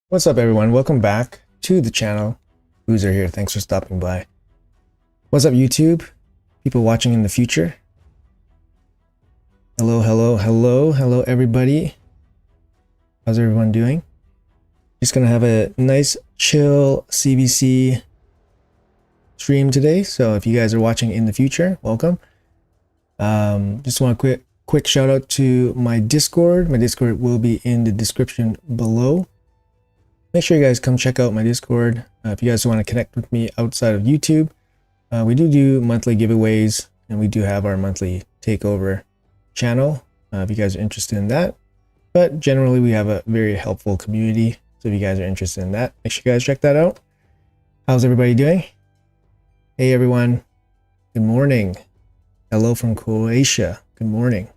What's up, everyone? Welcome back to the channel. Boozer here. Thanks for stopping by. What's up, YouTube? People watching in the future. Hello, hello, hello, hello, everybody. How's everyone doing? Just gonna have a nice, chill CVC stream today. So if you guys are watching in the future, welcome. Just want a quick shout out to my Discord. My Discord will be in the description below. Make sure you guys come check out my Discord. If you guys want to connect with me outside of YouTube, we do monthly giveaways, and we do have our monthly Takeover channel if you guys are interested in that. But generally, we have a very helpful community. So if you guys are interested in that, make sure you guys check that out. How's everybody doing? Hey, everyone. Good morning. Hello from Croatia. Good morning.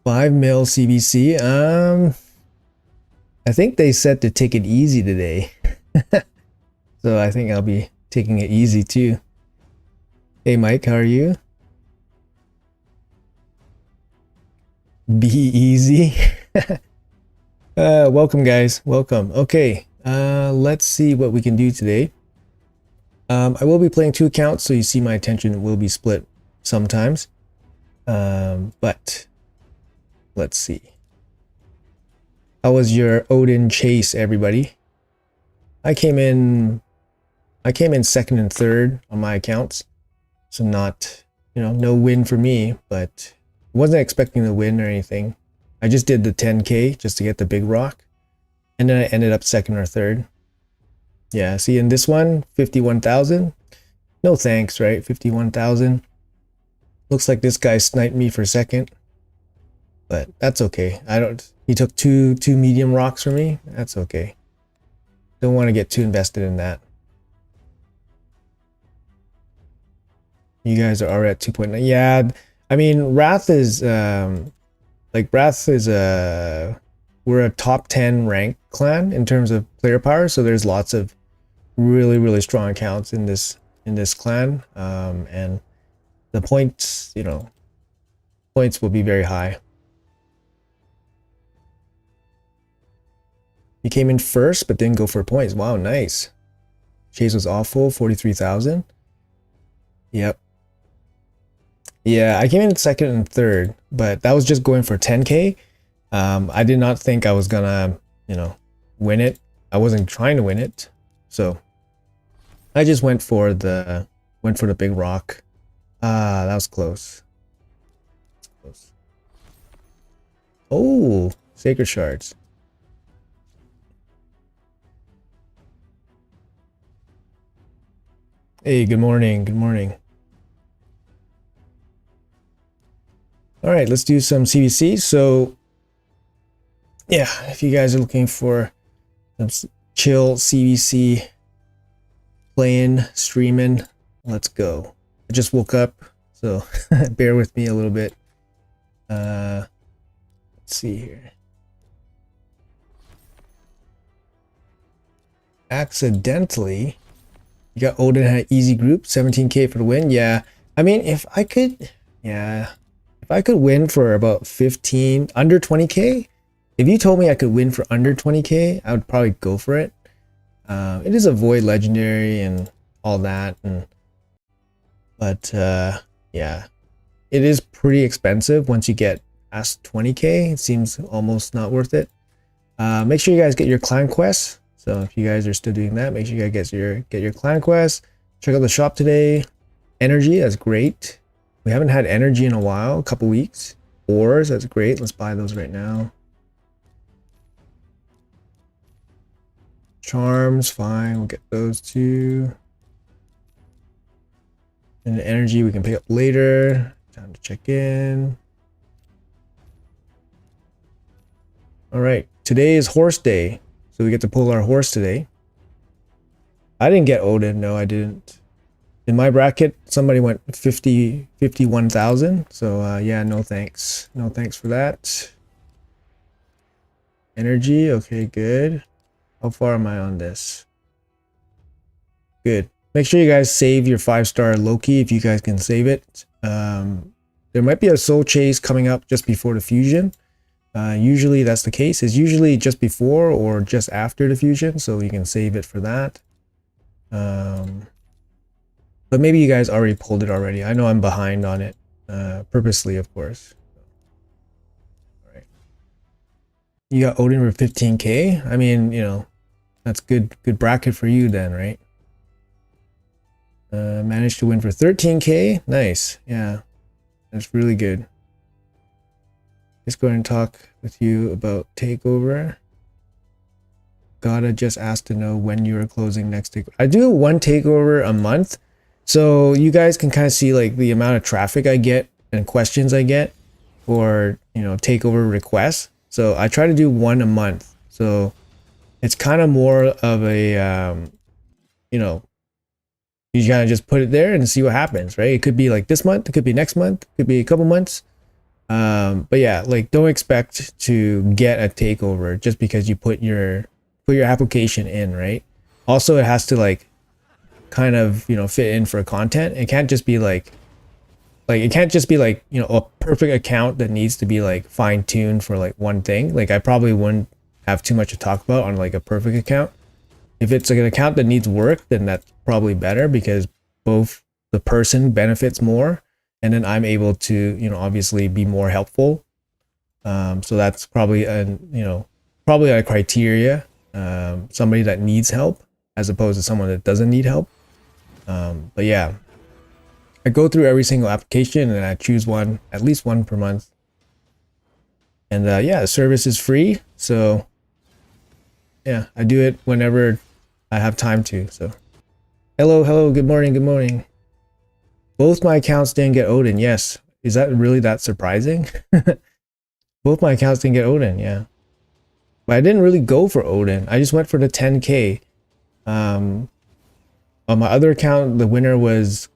5 mil CVC. I think they said to take it easy today. So I think I'll be taking it easy too. Hey Mike, how are you? Be easy. Welcome guys, welcome. Okay, let's see what we can do today. I will be playing 2 accounts, so you see my attention will be split sometimes. But let's see. How was your Odin chase, everybody? I came in second and third on my accounts. So not, no win for me, but wasn't expecting to win or anything. I just did the 10K just to get the big rock. And then I ended up second or third. Yeah, see in this one, 51,000. No thanks, right? 51,000. Looks like this guy sniped me for second. But that's okay. He took two medium rocks from me. That's okay. Don't want to get too invested in that. You guys are already at 2.9. Yeah, I mean, Wrath is we're a top 10 rank clan in terms of player power, so there's lots of really strong accounts in this clan, and the points will be very high. You came in first, but didn't go for points. Wow, nice. Chase was awful, 43,000. Yep. Yeah, I came in second and third, but that was just going for 10K. I did not think I was gonna, win it. I wasn't trying to win it, so I just went for the big rock. That was close. Oh, sacred shards. Hey, good morning. Good morning. All right, let's do some CVC. So, yeah, if you guys are looking for some chill CVC playing, streaming, let's go. I just woke up, so bear with me a little bit. Let's see here. Accidentally. You got Odin had an easy group, 17K for the win. Yeah, I mean, if I could win for about 15, under 20K, if you told me I could win for under 20K, I would probably go for it. It is a void legendary and all that, but yeah, it is pretty expensive once you get past 20K. It seems almost not worth it. Make sure you guys get your clan quests. So if you guys are still doing that, make sure you guys get your clan quest. Check out the shop today. Energy, that's great. We haven't had energy in a while, a couple weeks. Ores, that's great. Let's buy those right now. Charms, fine. We'll get those too. And the energy we can pick up later. Time to check in. All right, today is horse day. So we get to pull our horse today. I didn't get Odin. No, I didn't. In my bracket, somebody went 51,000. So yeah, no thanks. No thanks for that. Energy. Okay, good. How far am I on this? Good. Make sure you guys save your 5-star Loki if you guys can save it. There might be a soul chase coming up just before the fusion. Usually that's the case. It's usually just before or just after the fusion, so you can save it for that. But maybe you guys already pulled it already. I know I'm behind on it, purposely, of course. All right. You got Odin for 15K. I mean, you know, that's good bracket for you then, right? Managed to win for 13K. Nice. Yeah, that's really good. Let's go ahead and talk with you about Takeover. Gotta just ask to know when you are closing next takeover. I do one takeover a month, so you guys can kind of see like the amount of traffic I get and questions I get, or you know, takeover requests. So I try to do one a month. So it's kind of more of a you know, you kind of just put it there and see what happens, right? It could be like this month, it could be next month, it could be a couple months. But yeah, like don't expect to get a takeover just because you put your application in, right? Also, it has to like kind of, you know, fit in for content. It can't just be like it can't just be like, you know, a perfect account that needs to be like fine-tuned for like one thing. Like I probably wouldn't have too much to talk about on like a perfect account. If it's like an account that needs work, then that's probably better because both the person benefits more and then I'm able to, you know, obviously be more helpful. So that's probably probably a criteria. Somebody that needs help as opposed to someone that doesn't need help. But yeah, I go through every single application and I choose one, at least one per month. And yeah, the service is free. So yeah, I do it whenever I have time to. So hello, good morning. Both my accounts didn't get Odin. Yes. Is that really that surprising? Both my accounts didn't get Odin, yeah. But I didn't really go for Odin. I just went for the 10K. On my other account, the winner was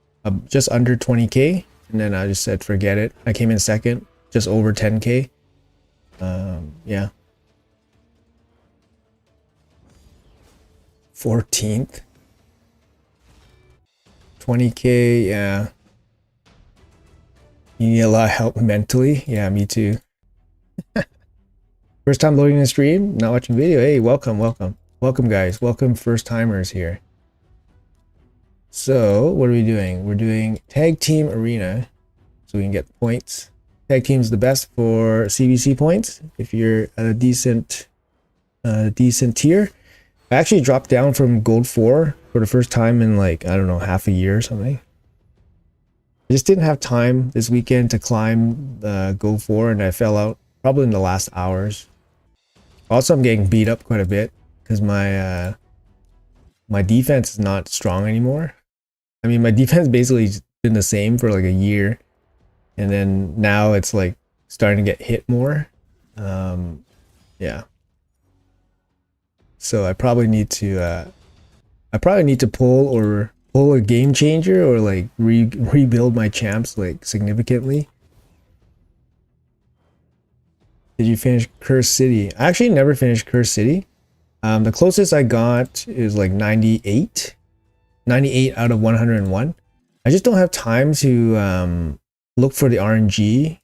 just under 20K. And then I just said, forget it. I came in second, just over 10K. Yeah. 14th. 20K, yeah. You need a lot of help mentally. Yeah, me too. First time loading the stream, not watching video. Hey, welcome guys. Welcome first timers here. So what are we doing? We're doing tag team arena so we can get points. Tag team's the best for CVC points if you're at a decent tier. I actually dropped down from gold 4 for the first time in like, I don't know, half a year or something. I just didn't have time this weekend to climb gold 4 and I fell out probably in the last hours. Also, I'm getting beat up quite a bit because my defense is not strong anymore. I mean, my defense basically been the same for like a year, and then now it's like starting to get hit more. Yeah. So I probably need to pull a game changer or like rebuild my champs like significantly. Did you finish Curse City? I actually never finished Curse City. The closest I got is like 98 out of 101. I just don't have time to look for the RNG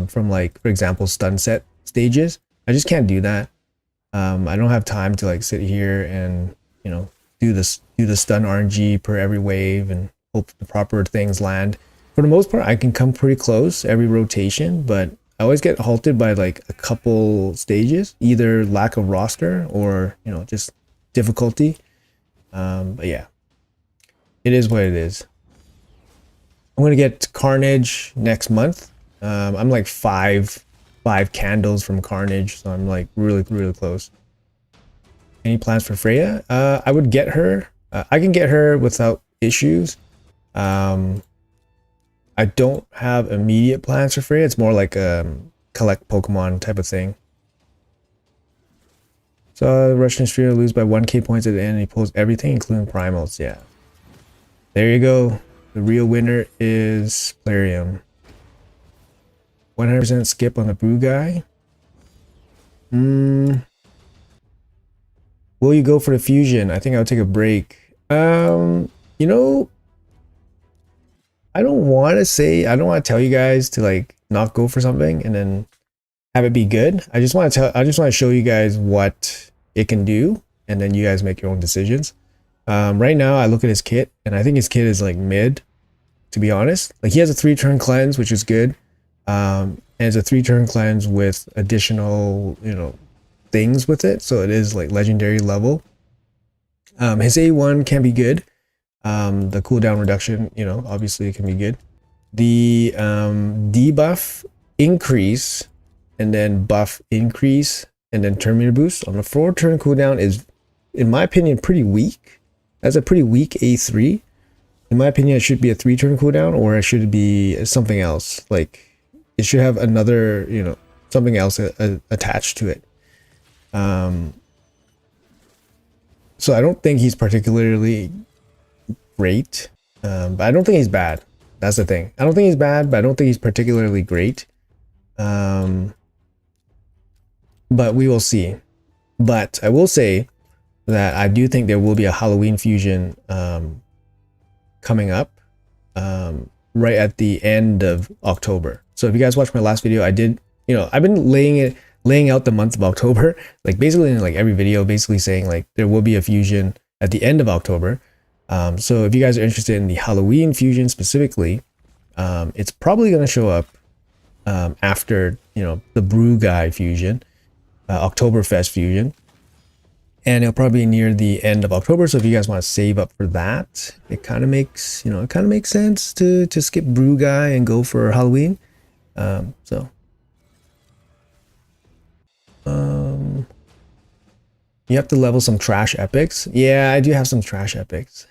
from like, for example, stun set stages. I just can't do that. I don't have time to like sit here and, you know, do the stun RNG per every wave and hope the proper things land. For the most part, I can come pretty close every rotation, but I always get halted by like a couple stages, either lack of roster or, you know, just difficulty. But yeah, it is what it is. I'm going to get Carnage next month. I'm like five candles from Carnage, so I'm like really close. Any plans for Freya? I would get her. I can get her without issues. I don't have immediate plans for Freya. It's more like collect Pokemon type of thing. So Russian streamer lose by 1K points at the end and he pulls everything, including primals. Yeah. There you go. The real winner is Plarium. 100% skip on the brew guy. Will you go for the fusion? I think I'll take a break. You know, I don't want to tell you guys to like not go for something and then have it be good. I just want to show you guys what it can do, and then you guys make your own decisions. Right now I look at his kit and I think his kit is like mid, to be honest. Like he has a 3-turn cleanse, which is good. And it's a 3-turn cleanse with additional, things with it. So it is like legendary level. His A1 can be good. The cooldown reduction, obviously it can be good. The debuff increase and then buff increase and then turn meter boost on the 4-turn cooldown is, in my opinion, pretty weak. That's a pretty weak A3. In my opinion, it should be a 3-turn cooldown, or it should be something else. Like it should have another, something else attached to it. So I don't think he's particularly great, but I don't think he's bad. That's the thing. I don't think he's bad, but I don't think he's particularly great. But we will see. But I will say that I do think there will be a Halloween fusion coming up right at the end of October. So if you guys watched my last video, I did, I've been laying out the month of October, like basically in like every video, basically saying like there will be a fusion at the end of October. So if you guys are interested in the Halloween fusion specifically, it's probably going to show up after, the Brew Guy fusion, Oktoberfest fusion. And it'll probably be near the end of October. So if you guys want to save up for that, it kind of makes, sense to skip Brew Guy and go for Halloween. You have to level some trash epics. Yeah, I do have some trash epics.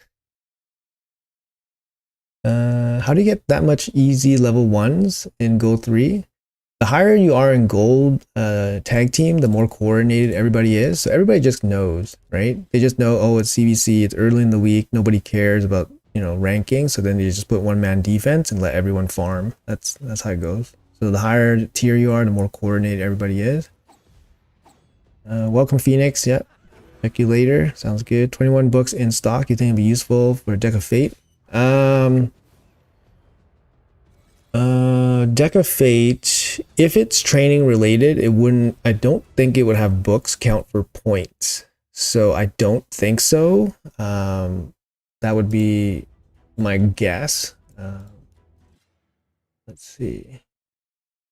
How do you get that much easy level 1s in Gold 3? The higher you are in Gold tag team, the more coordinated everybody is. So everybody just knows, right? They just know, oh, it's CVC, it's early in the week, nobody cares about, ranking. So then you just put one-man defense and let everyone farm. That's how it goes. So the higher tier you are, the more coordinated everybody is. Welcome Phoenix, yep. Check you later. Sounds good. 21 books in stock. You think it'd be useful for Deck of Fate? Deck of Fate, if it's training related, it wouldn't, I don't think it would have books count for points. So I don't think so. That would be my guess. Let's see.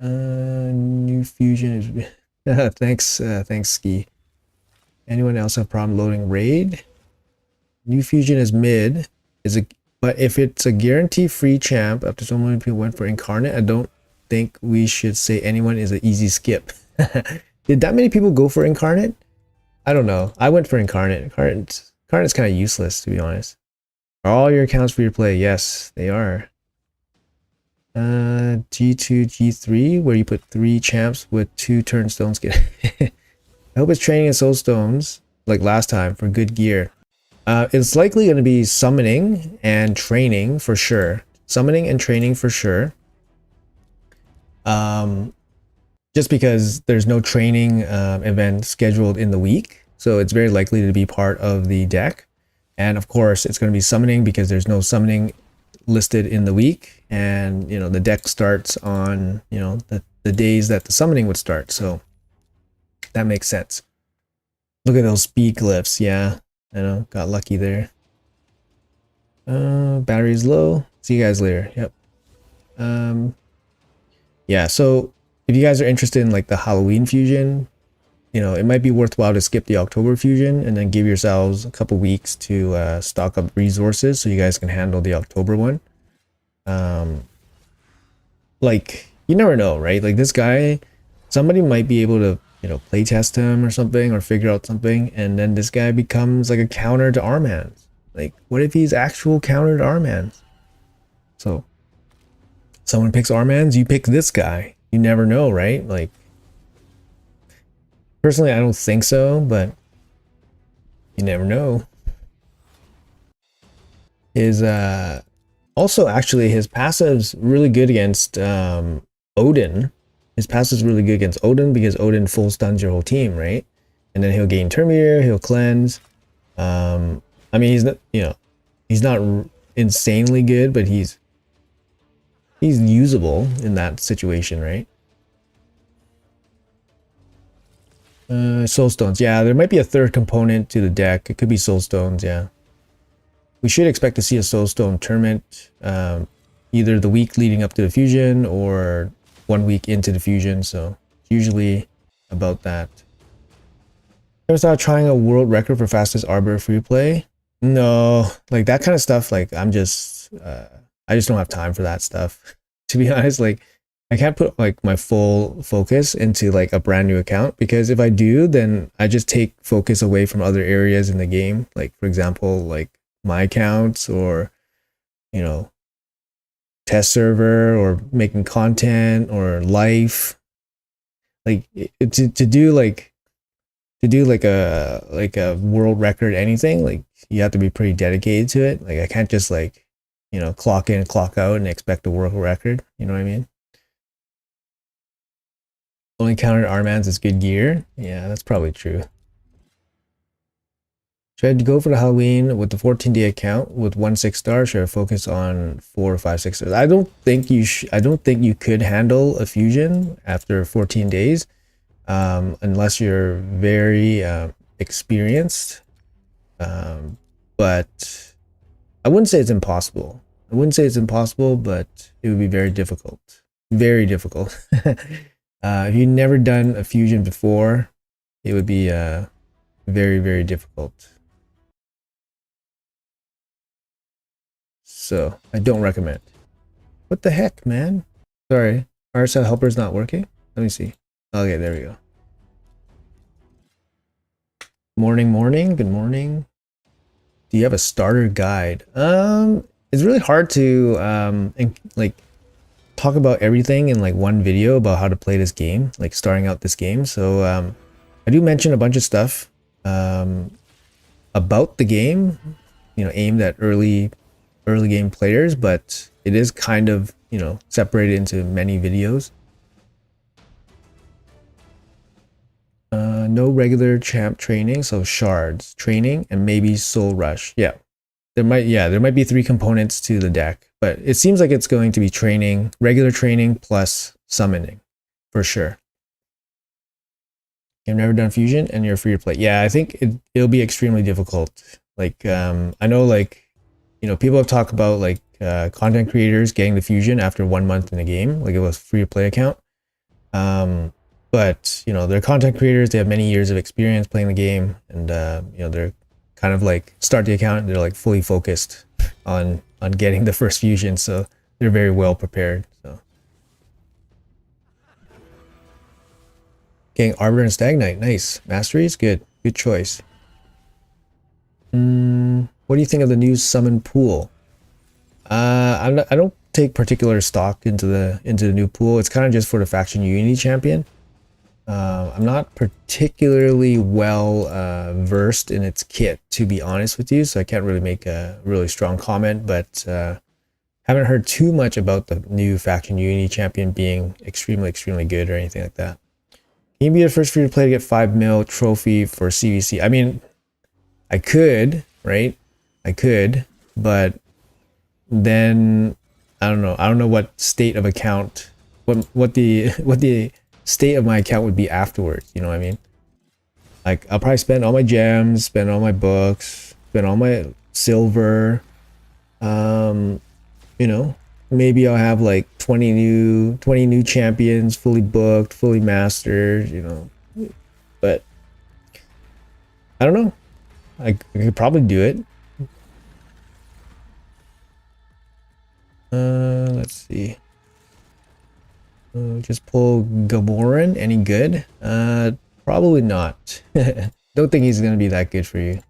New fusion is thanks Ski. Anyone else have problem loading raid? New fusion is mid. But if it's a guarantee free champ after so many people went for incarnate, I don't think we should say anyone is an easy skip. Did that many people go for incarnate? I don't know. I went for incarnate. Incarnate's kind of useless, to be honest. Are all your accounts free to play? Yes, they are. G2, G3, where you put 3 champs with 2 turnstones. I hope it's training in soul stones like last time for good gear. It's likely going to be summoning and training for sure. Summoning and training for sure. Just because there's no training event scheduled in the week. So it's very likely to be part of the deck. And of course, it's going to be summoning because there's no summoning listed in the week. And, the deck starts on, the days that the summoning would start. So that makes sense. Look at those speed glyphs. Yeah, I know. Got lucky there. Battery's low. See you guys later. Yep. Yeah, so if you guys are interested in like the Halloween fusion, it might be worthwhile to skip the October fusion and then give yourselves a couple weeks to stock up resources so you guys can handle the October one. Like, you never know, right? Like this guy, somebody might be able to, play test him or something or figure out something, and then this guy becomes like a counter to arm hands. Like, what if he's actual counter to arm hands? So, someone picks arm hands, you pick this guy. You never know, right? Like, personally, I don't think so, but you never know. His also actually his passive's really good against Odin. His passive's really good against Odin because Odin full stuns your whole team, right? And then he'll gain turn meter, he'll cleanse. I mean, he's not, he's not insanely good, but he's usable in that situation, right? Soul stones. Yeah, there might be a third component to the deck. It could be soul stones. Yeah, we should expect to see a soul stone tournament, either the week leading up to the fusion or 1 week into the fusion. So usually about that. Ever thought trying a world record for fastest arbor free play? No, like that kind of stuff. Like I just don't have time for that stuff. To be honest, like I can't put like my full focus into like a brand new account, because if I do, then I just take focus away from other areas in the game. Like for example, like my accounts, or you know, test server, or making content, or life. Like to do like a world record anything, like you have to be pretty dedicated to it. Like I can't just like, you know, clock in and clock out and expect a world record. You know what I mean? Only counted Armans is good gear. Yeah, that's probably true. Should I go for the Halloween with the 14-day account with 1 6-star? Should I focus on 4 or 5 6 stars? I don't think you I don't think you could handle a fusion after 14 days, unless you're very experienced. But I wouldn't say it's impossible. I wouldn't say it's impossible, but it would be very difficult. Very difficult. If you've never done a fusion before, it would be very, very difficult. So I don't recommend. What the heck, man? Sorry, RSL helper's not working. Let me see. Okay, there we go. Morning, morning. Good morning. Do you have a starter guide? It's really hard to like talk about everything in like one video about how to play this game, like starting out this game. So I do mention a bunch of stuff about the game, you know, aimed at early game players, but it is kind of, you know, separated into many videos. No regular champ training, so shards training and maybe soul rush. Yeah, there might be 3 components to the deck, but it seems like it's going to be training, regular training plus summoning for sure. You've never done fusion and you're free to play. Yeah, I think it'll be extremely difficult. Like I know, like, you know, people have talked about like content creators getting the fusion after 1 month in the game, like it was free to play account. But you know, they're content creators, they have many years of experience playing the game, and you know, they're kind of like start the account and they're like fully focused on getting the first fusion, so they're very well prepared. So getting Arbor and Stagnite, nice. Masteries, good choice. What do you think of the new summon pool? I don't take particular stock into the new pool. It's kind of just for the faction unity champion. I'm not particularly well versed in its kit, to be honest with you, so I can't really make a really strong comment, but haven't heard too much about the new faction unity champion being extremely good or anything like that. Can you be the first free to play to get 5 mil trophy for CVC? I mean, I could, right? I could, but then I don't know. I don't know what state of account, what the state of my account would be afterwards. You know what I mean? Like I'll probably spend all my gems, spend all my books, spend all my silver. You know, maybe I'll have like 20 new champions, fully booked, fully mastered. You know, but I don't know. I could probably do it. Let's see. Just pull Gamoran. Any good? Probably not. Don't think he's gonna be that good for you.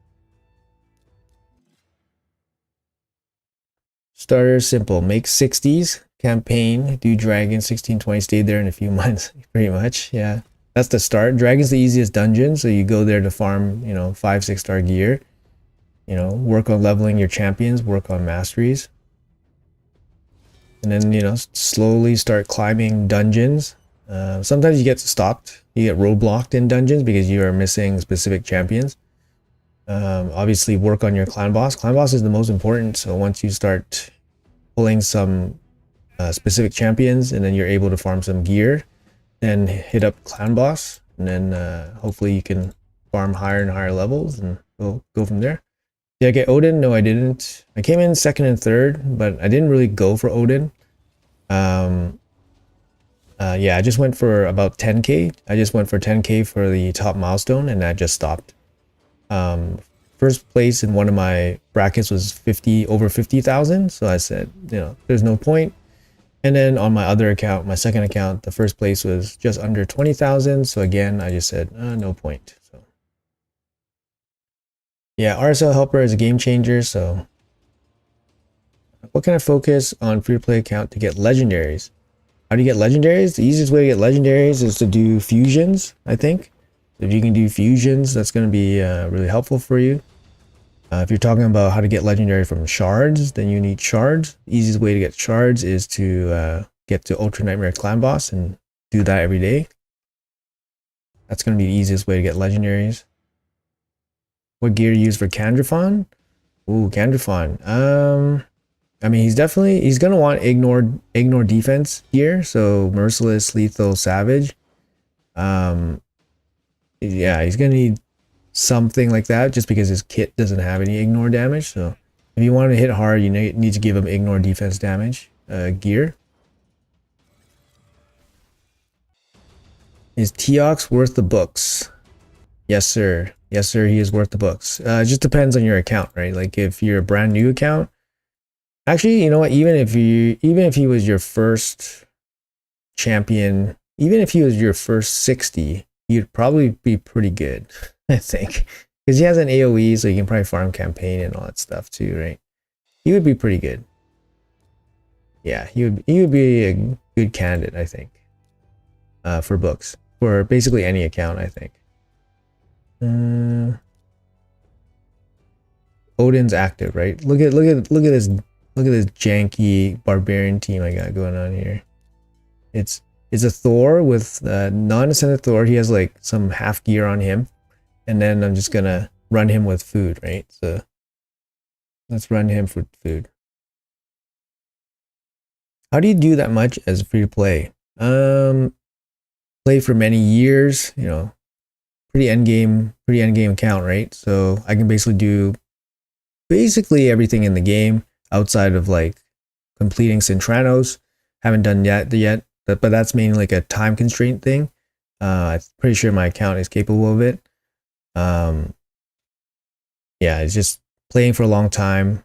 Starter simple. Make 60s campaign. Do dragon 1620. Stay there in a few months. Pretty much. Yeah, that's the start. Dragon's the easiest dungeon, so you go there to farm, you know, 5 6-star gear. You know, work on leveling your champions. Work on masteries. And then, you know, slowly start climbing dungeons. Sometimes you get stopped. You get roadblocked in dungeons because you are missing specific champions. Obviously, work on your clan boss. Clan boss is the most important. So once you start pulling some specific champions and then you're able to farm some gear, then hit up clan boss. and then hopefully you can farm higher and higher levels, and we'll go from there. Did I get Odin? No, I didn't. I came in second and third, but I didn't really go for Odin. Yeah, I just went for about 10k. I just went for 10k for the top milestone, and I just stopped. First place in one of my brackets was over 50,000, so I said, there's no point. And then on my other account, my second account, the first place was just under 20,000, so again I just said no point. So yeah, RSL helper is a game changer. So what can I focus on free to play account to get legendaries? How do you get legendaries? The easiest way to get legendaries is to do fusions, I think. If you can do fusions, that's going to be really helpful for you. If you're talking about how to get legendary from shards, then you need shards. The easiest way to get shards is to get to Ultra Nightmare Clan Boss and do that every day. That's going to be the easiest way to get legendaries. What gear to use for Candrafon? Ooh, Candrafon. I mean, he's going to want ignore defense gear. So Merciless, Lethal, Savage. Yeah, he's going to need something like that just because his kit doesn't have any ignore damage. So if you want to hit hard, you need to give him ignore defense damage gear. Is Teox worth the books? Yes, sir. Yes, sir. He is worth the books. It just depends on your account, right? Like if you're a brand new account, actually, you know what? Even if he was your first champion, even if he was your first 60, he'd probably be pretty good, I think, because he has an AOE, so you can probably farm campaign and all that stuff too, right? He would be pretty good. Yeah, he would be a good candidate, I think, for books, for basically any account, I think. Odin's active, right? Look at this janky barbarian team I got going on here. It's a Thor with non-ascended Thor. He has like some half gear on him, and then I'm just gonna run him with food, right? So let's run him for food. How do you do that much as free to play? Play for many years, pretty end game account, right? So I can basically do everything in the game outside of like completing Cintranos. Haven't done that yet, but that's mainly like a time constraint thing. I'm pretty sure my account is capable of it. Yeah, it's just playing for a long time.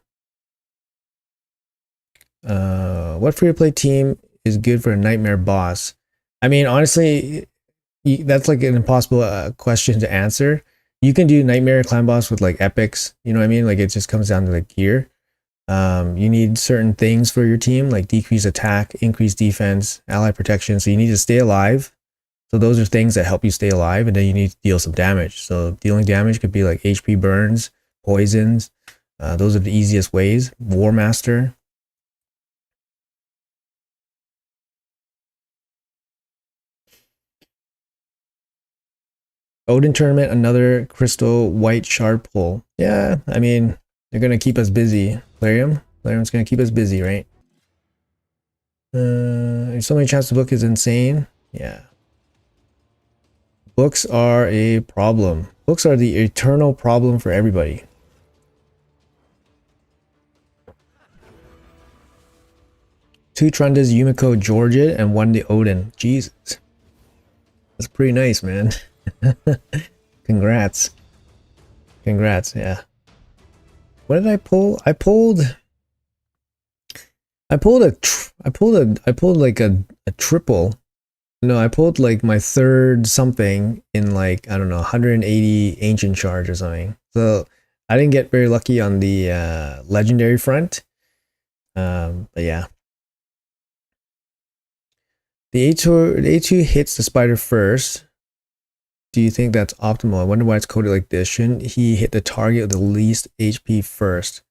What free to play team is good for a nightmare boss? I mean, honestly, that's like an impossible question to answer. You can do nightmare clan boss with like epics, you know what I mean? Like it just comes down to the gear. You need certain things for your team, like decrease attack, increase defense, ally protection. So you need to stay alive. So those are things that help you stay alive, and then you need to deal some damage. So dealing damage could be like HP burns, poisons. Those are the easiest ways. War Master. Odin tournament, another crystal white shard pull. Yeah, I mean, they're gonna keep us busy. Plarium's gonna keep us busy, right? There's so many chances to book is insane. Yeah. Books are a problem. Books are the eternal problem for everybody. Two Trundas, Yumiko, Georgia, and one the Odin. Jesus. That's pretty nice, man. Congrats. Congrats, yeah. What did I pull? I pulled like a triple. No, I pulled like my third something in like, I don't know, 180 ancient charge or something. So I didn't get very lucky on the legendary front. But yeah. The A2 hits the spider first. Do you think that's optimal? I wonder why it's coded like this. Shouldn't he hit the target with the least HP first?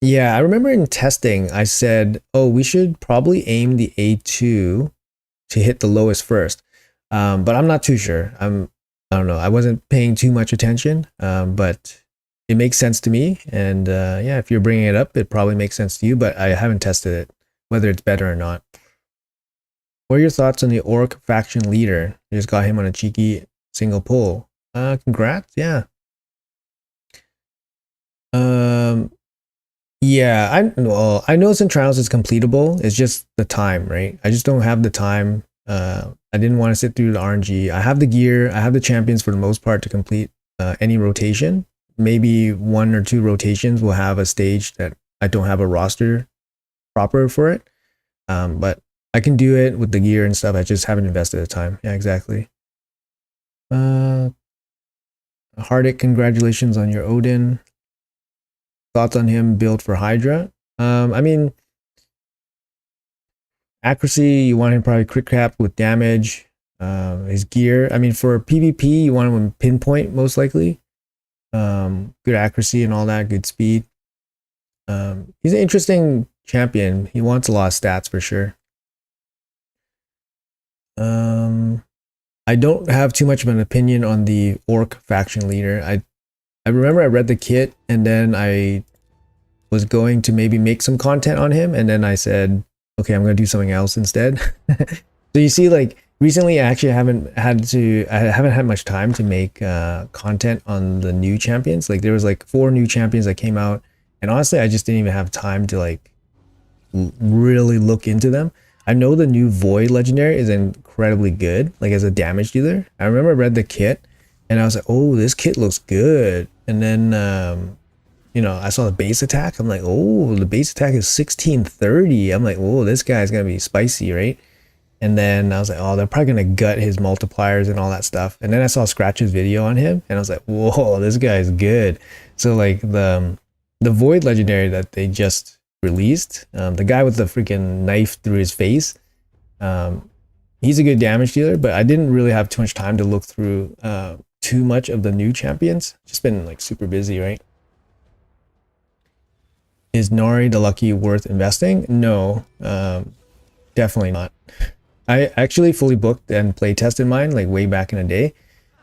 Yeah, I remember in testing, I said, oh, we should probably aim the A2 to hit the lowest first. But I'm not too sure. I don't know. I wasn't paying too much attention, but it makes sense to me. And yeah, if you're bringing it up, it probably makes sense to you, but I haven't tested it, whether it's better or not. What are your thoughts on the Orc faction leader? You just got him on a cheeky single pull. Congrats, yeah. Yeah, I know it's in trials it's completable. It's just the time, right? I just don't have the time. I didn't want to sit through the RNG. I have the gear, I have the champions for the most part to complete any rotation. Maybe 1 or 2 rotations will have a stage that I don't have a roster proper for it. But I can do it with the gear and stuff. I just haven't invested the time. Yeah, exactly. Hardic, congratulations on your Odin. Thoughts on him built for Hydra? I mean, accuracy, you want him probably crit cap with damage. His gear, I mean, for PvP, you want him in pinpoint most likely. Good accuracy and all that, good speed. He's an interesting champion. He wants a lot of stats for sure. I don't have too much of an opinion on the Orc faction leader. I remember I read the kit and then I was going to maybe make some content on him, and then I said, okay, I'm going to do something else instead. So you see, like recently I actually haven't had much time to make content on the new champions. Like there was like 4 new champions that came out, and honestly I just didn't even have time to like really look into them. I know the new Void legendary is incredibly good, like as a damage dealer. I remember I read the kit and I was like, oh, this kit looks good. And then you know, I saw the base attack. I'm like, oh, the base attack is 1630. I'm like, oh, this guy's gonna be spicy, right? And then I was like, oh, they're probably gonna gut his multipliers and all that stuff. And then I saw Scratch's video on him and I was like, whoa, this guy's good. So like the Void legendary that they just released, the guy with the freaking knife through his face, he's a good damage dealer, but I didn't really have too much time to look through too much of the new champions. Just been like super busy, right? Is Nori the Lucky worth investing? No, definitely not. I actually fully booked and play tested mine like way back in the day.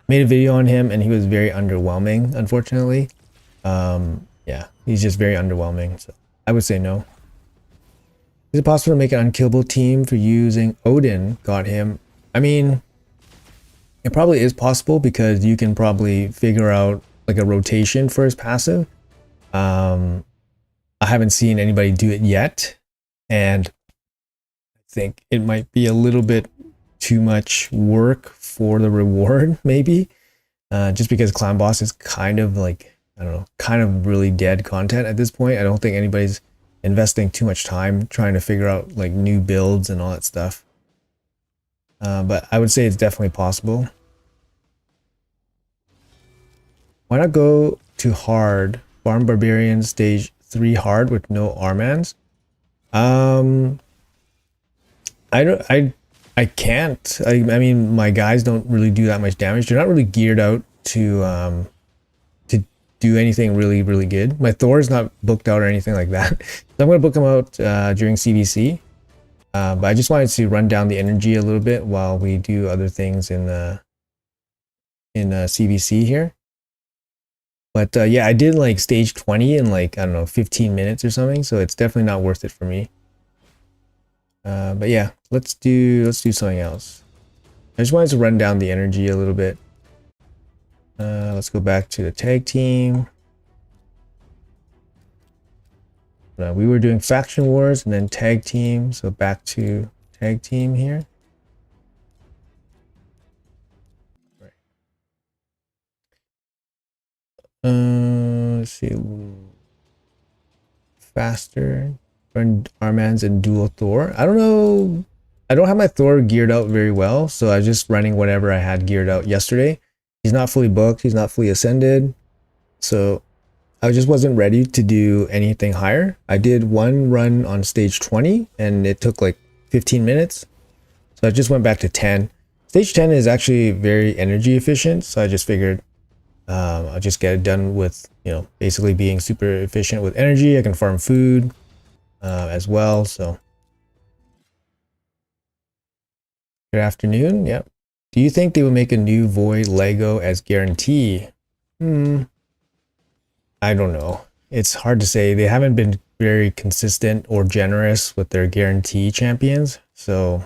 Made a video on him and he was very underwhelming, unfortunately. Yeah, he's just very underwhelming. So I would say no. Is it possible to make an unkillable team for using Odin? Got him. I mean, it probably is possible because you can probably figure out like a rotation for his passive. I haven't seen anybody do it yet, and I think it might be a little bit too much work for the reward, maybe. Just because Clan Boss is kind of like, I don't know, kind of really dead content at this point. I don't think anybody's investing too much time trying to figure out like new builds and all that stuff. But I would say it's definitely possible. Why not go to hard? Farm Barbarian stage 3 hard with no Armans? I can't. I mean, my guys don't really do that much damage. They're not really geared out to do anything really good. My Thor is not booked out or anything like that. So I'm gonna book him out during CVC. But I just wanted to run down the energy a little bit while we do other things in CVC here. But yeah, I did like stage 20 in like, I don't know, 15 minutes or something. So it's definitely not worth it for me. But yeah, let's do something else. I just wanted to run down the energy a little bit. Let's go back to the tag team. We were doing faction wars and then tag team. So back to tag team here. Let's see. Faster. Run Armans and dual Thor. I don't know. I don't have my Thor geared out very well, so I was just running whatever I had geared out yesterday. He's not fully booked. He's not fully ascended. So I just wasn't ready to do anything higher. I did one run on stage 20 and it took like 15 minutes. So I just went back to 10. Stage 10 is actually very energy efficient. So I just figured I'll just get it done with, you know, basically being super efficient with energy. I can farm food as well. So good afternoon. Yep. Do you think they will make a new Void Lego as guarantee? I don't know. It's hard to say. They haven't been very consistent or generous with their guarantee champions. So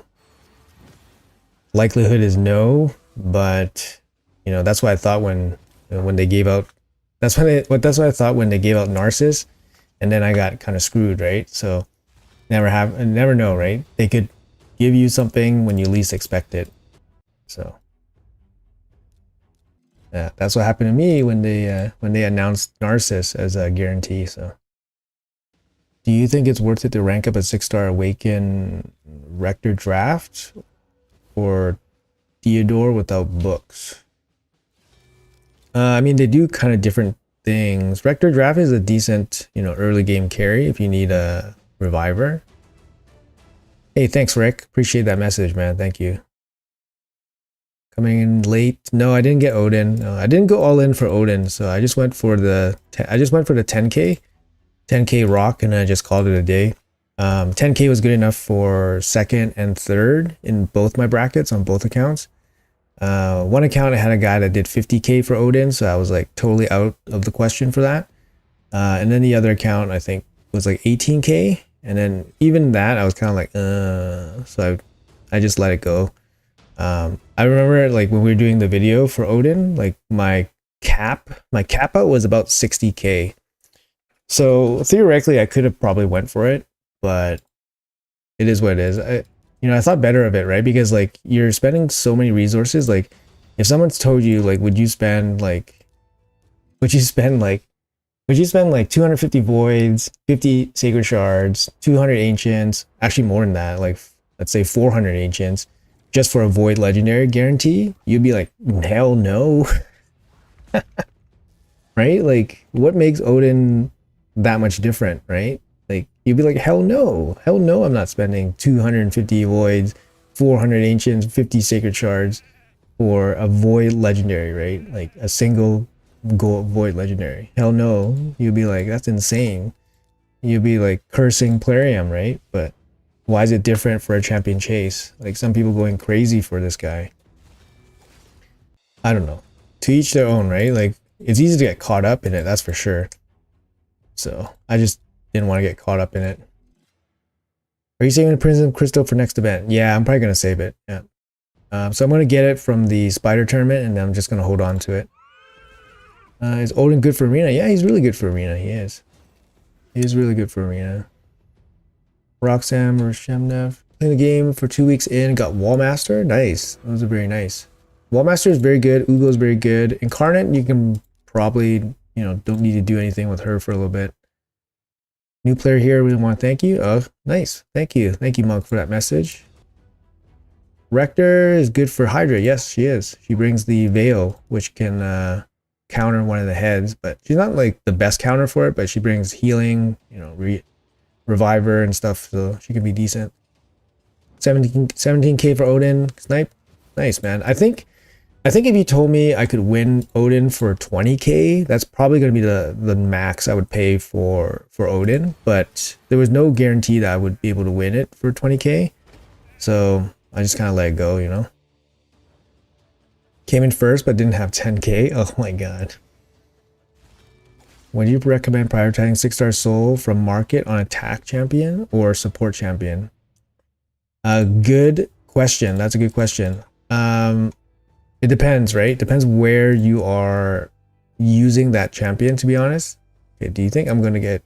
likelihood is no, but you know, that's what I thought when they gave out. That's what I thought when they gave out Narcissus, and then I got kind of screwed, right? So never know, right? They could give you something when you least expect it. So yeah, that's what happened to me when they announced Narcissus as a guarantee. So, do you think it's worth it to rank up a 6-star Awaken Rector draft or Theodore without books? I mean, they do kind of different things. Rector draft is a decent, you know, early game carry if you need a reviver. Hey, thanks, Rick. Appreciate that message, man. Thank you. Coming in late. No, I didn't get Odin. No, I didn't go all in for Odin, so I just went for the 10k, 10k rock, and I just called it a day. 10k was good enough for second and third in both my brackets on both accounts. One account I had a guy that did 50k for Odin, so I was like totally out of the question for that. And then the other account I think was like 18k, and then even that I was kind of like, so I just let it go. I remember like when we were doing the video for Odin, like my cap out was about 60k. So theoretically I could have probably went for it, but it is what it is. I thought better of it, right? Because like you're spending so many resources. Like if someone's told you like, would you spend like 250 voids, 50 sacred shards, 200 ancients, actually more than that, like let's say 400 ancients, just for a void legendary guarantee? You'd be like, hell no. Right? Like what makes Odin that much different, right? Like you'd be like, hell no, I'm not spending 250 voids, 400 ancients, 50 sacred shards for a void legendary, right? Like a single gold void legendary. Hell no. You'd be like, that's insane. You'd be like cursing Plarium, right? But why is it different for a champion chase? Like some people going crazy for this guy. I don't know. To each their own, right? Like it's easy to get caught up in it, that's for sure. So I just didn't want to get caught up in it. Are you saving the Prism Crystal for next event? Yeah, I'm probably going to save it. Yeah. So I'm going to get it from the Spider Tournament, and then I'm just going to hold on to it. Is Odin good for Arena? Yeah, he's really good for Arena. He is. He is really good for Arena. Roxam or Shemnev. Playing the game for 2 weeks in. Got Wallmaster. Nice. Those are very nice. Wallmaster is very good. Ugo is very good. Incarnate, you can probably, don't need to do anything with her for a little bit. New player here. We want to thank you. Oh, nice. Thank you. Thank you, Monk, for that message. Rector is good for Hydra. Yes, she is. She brings the Veil, which can counter one of the heads, but she's not like the best counter for it, but she brings healing, reviver and stuff, so she can be decent. 17k for Odin. Snipe. Nice, man. I think if you told me I could win Odin for 20k, that's probably going to be the max I would pay for Odin, but there was no guarantee that I would be able to win it for 20k, so I just kind of let it go, Came in first but didn't have 10k. Oh my god. Would you recommend prioritizing 6-star soul from market on attack champion or support champion? Good question. That's a good question. It depends, right? Depends where you are using that champion, to be honest. Okay, do you think I'm going to get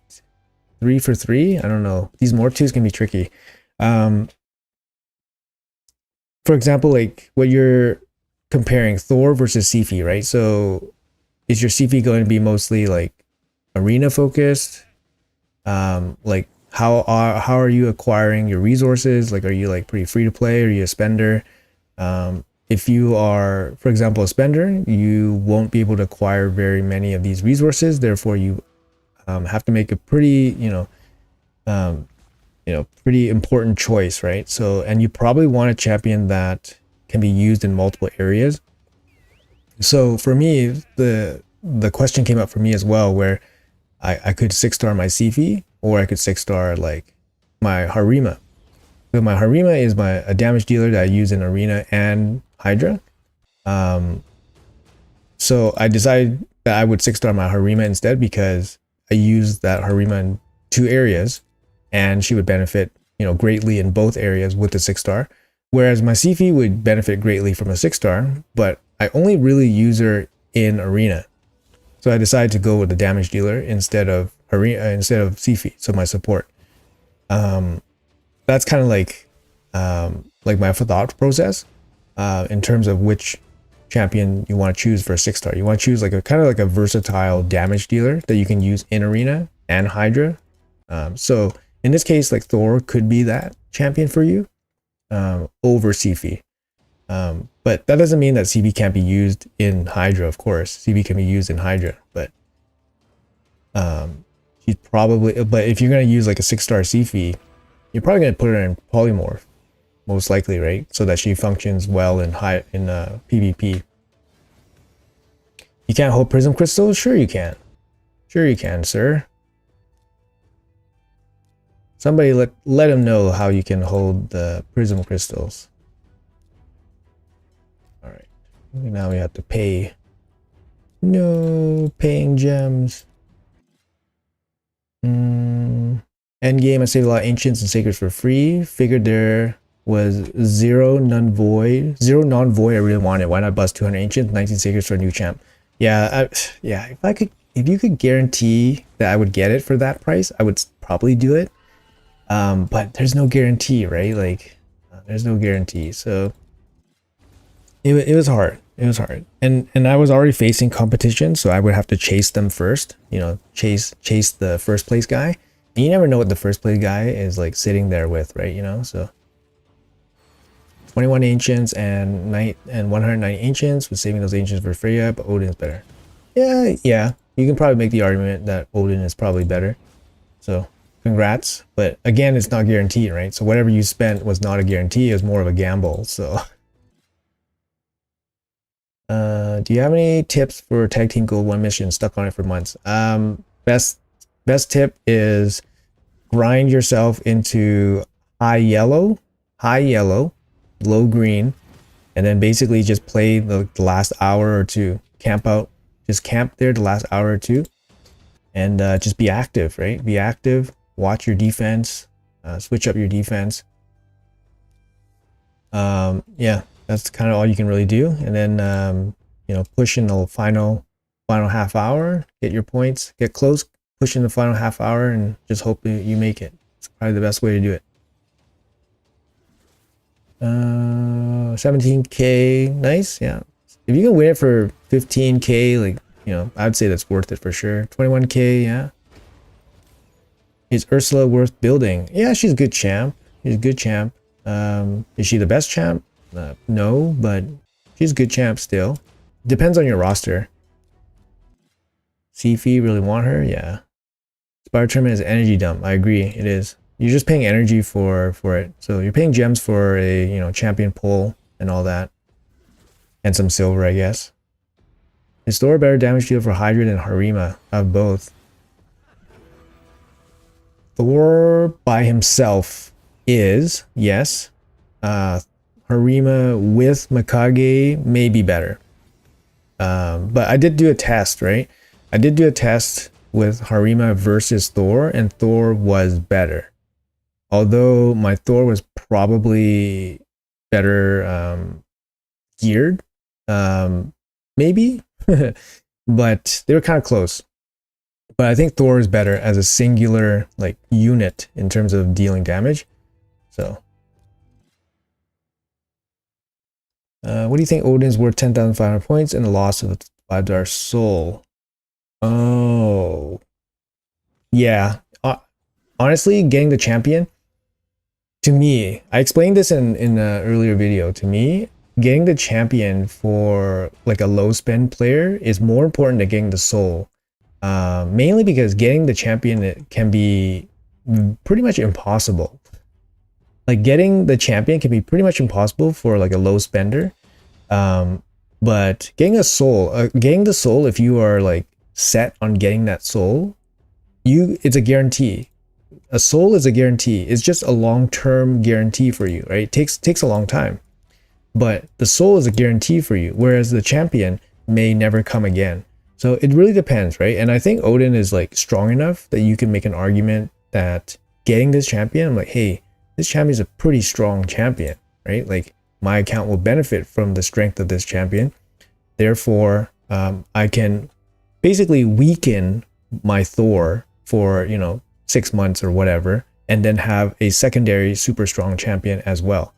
3 for 3? I don't know. These morph 2s can be tricky. For example, like what you're comparing Thor versus Sifi, right? So is your Sifi going to be mostly like arena focused? Like how are you acquiring your resources? Like, are you like pretty free to play? Are you a spender? If you are, for example, a spender, you won't be able to acquire very many of these resources. Therefore, you have to make a pretty, pretty important choice, right? So, and you probably want a champion that can be used in multiple areas. So for me, the question came up for me as well, where I could 6-star my Sifi, or I could 6-star like my Harima. So my Harima is a damage dealer that I use in Arena and Hydra. So I decided that I would 6-star my Harima instead, because I use that Harima in 2 areas, and she would benefit, greatly in both areas with the 6-star. Whereas my Sifi would benefit greatly from a 6-star, but I only really use her in arena. So I decided to go with the damage dealer instead of Sifi, so my support. That's kind of like my thought process in terms of which champion you want to choose for a 6-star. You want to choose like a kind of like a versatile damage dealer that you can use in arena and Hydra. So in this case, like Thor could be that champion for you over Sifi. But that doesn't mean that CB can't be used in Hydra, of course. CB can be used in Hydra, but she's probably, but if you're going to use like a 6-star Sifi, you're probably going to put her in polymorph, most likely, right? So that she functions well in PvP. You can't hold prism crystals? Sure you can. Sure you can, sir. Somebody let him know how you can hold the prism crystals. Alright. Now we have to pay. No paying gems. Endgame, I saved a lot of ancients and sacreds for free. Figured there was zero non-void. I really wanted. Why not bust 200 ancients, 19 sacreds for a new champ? Yeah, yeah. If you could guarantee that I would get it for that price, I would probably do it. But there's no guarantee, right? Like, there's no guarantee. So it was hard. It was hard. And I was already facing competition, so I would have to chase them first. You know, chase the first place guy. And you never know what the first place guy is like sitting there with, right? You know, so 21 ancients and 190 ancients, with saving those ancients for Freya, but Odin's better. Yeah. You can probably make the argument that Odin is probably better. So congrats. But again, it's not guaranteed, right? So whatever you spent was not a guarantee, it was more of a gamble. So do you have any tips for tag team gold 1 mission? Stuck on it for months. Best tip is grind yourself into high yellow, low green, and then basically just play the last hour or two. Camp out, just camp there the last hour or two, and just be active, right? Be active, watch your defense, switch up your defense. Yeah, that's kind of all you can really do. And then you know, push in the final half hour, get your points, get close, push in the final half hour, and just hope that you make it. It's probably the best way to do it. 17k, nice. Yeah, if you can win it for 15k, like, you know, I'd say that's worth it for sure. 21k, yeah. Is Ursula worth building? Yeah, she's a good champ. She's a good champ. Is she the best champ? No, but she's a good champ still. Depends on your roster. Sifi, really want her? Yeah. Spire Tournament is energy dump. I agree, it is. You're just paying energy for it. So you're paying gems for a, you know, champion pull and all that. And some silver, I guess. Is Thor a better damage dealer for Hydra than Harima? Of both. Thor by himself is, yes. Harima with Mikage may be better. But I did do a test, right? I did do a test with Harima versus Thor, and Thor was better. Although my Thor was probably better geared, maybe, but they were kind of close. But I think Thor is better as a singular like unit in terms of dealing damage. So, what do you think Odin's worth 10,500 points and the loss of a 5-star soul? Oh, yeah. Honestly, getting the champion, to me, I explained this in an earlier video. To me, getting the champion for like a low spend player is more important than getting the soul. Mainly because getting the champion, it can be pretty much impossible. Like getting the champion can be pretty much impossible for like a low spender. But getting the soul, if you are like set on getting that soul, it's a guarantee. A soul is a guarantee. It's just a long-term guarantee for you, right? It takes a long time, but the soul is a guarantee for you, whereas the champion may never come again. So it really depends, right? And I think Odin is like strong enough that you can make an argument that getting this champion, I'm like, hey, this champion is a pretty strong champion. right? Like my account will benefit from the strength of this champion. Therefore, I can basically weaken my Thor for, 6 months or whatever, and then have a secondary super strong champion as well.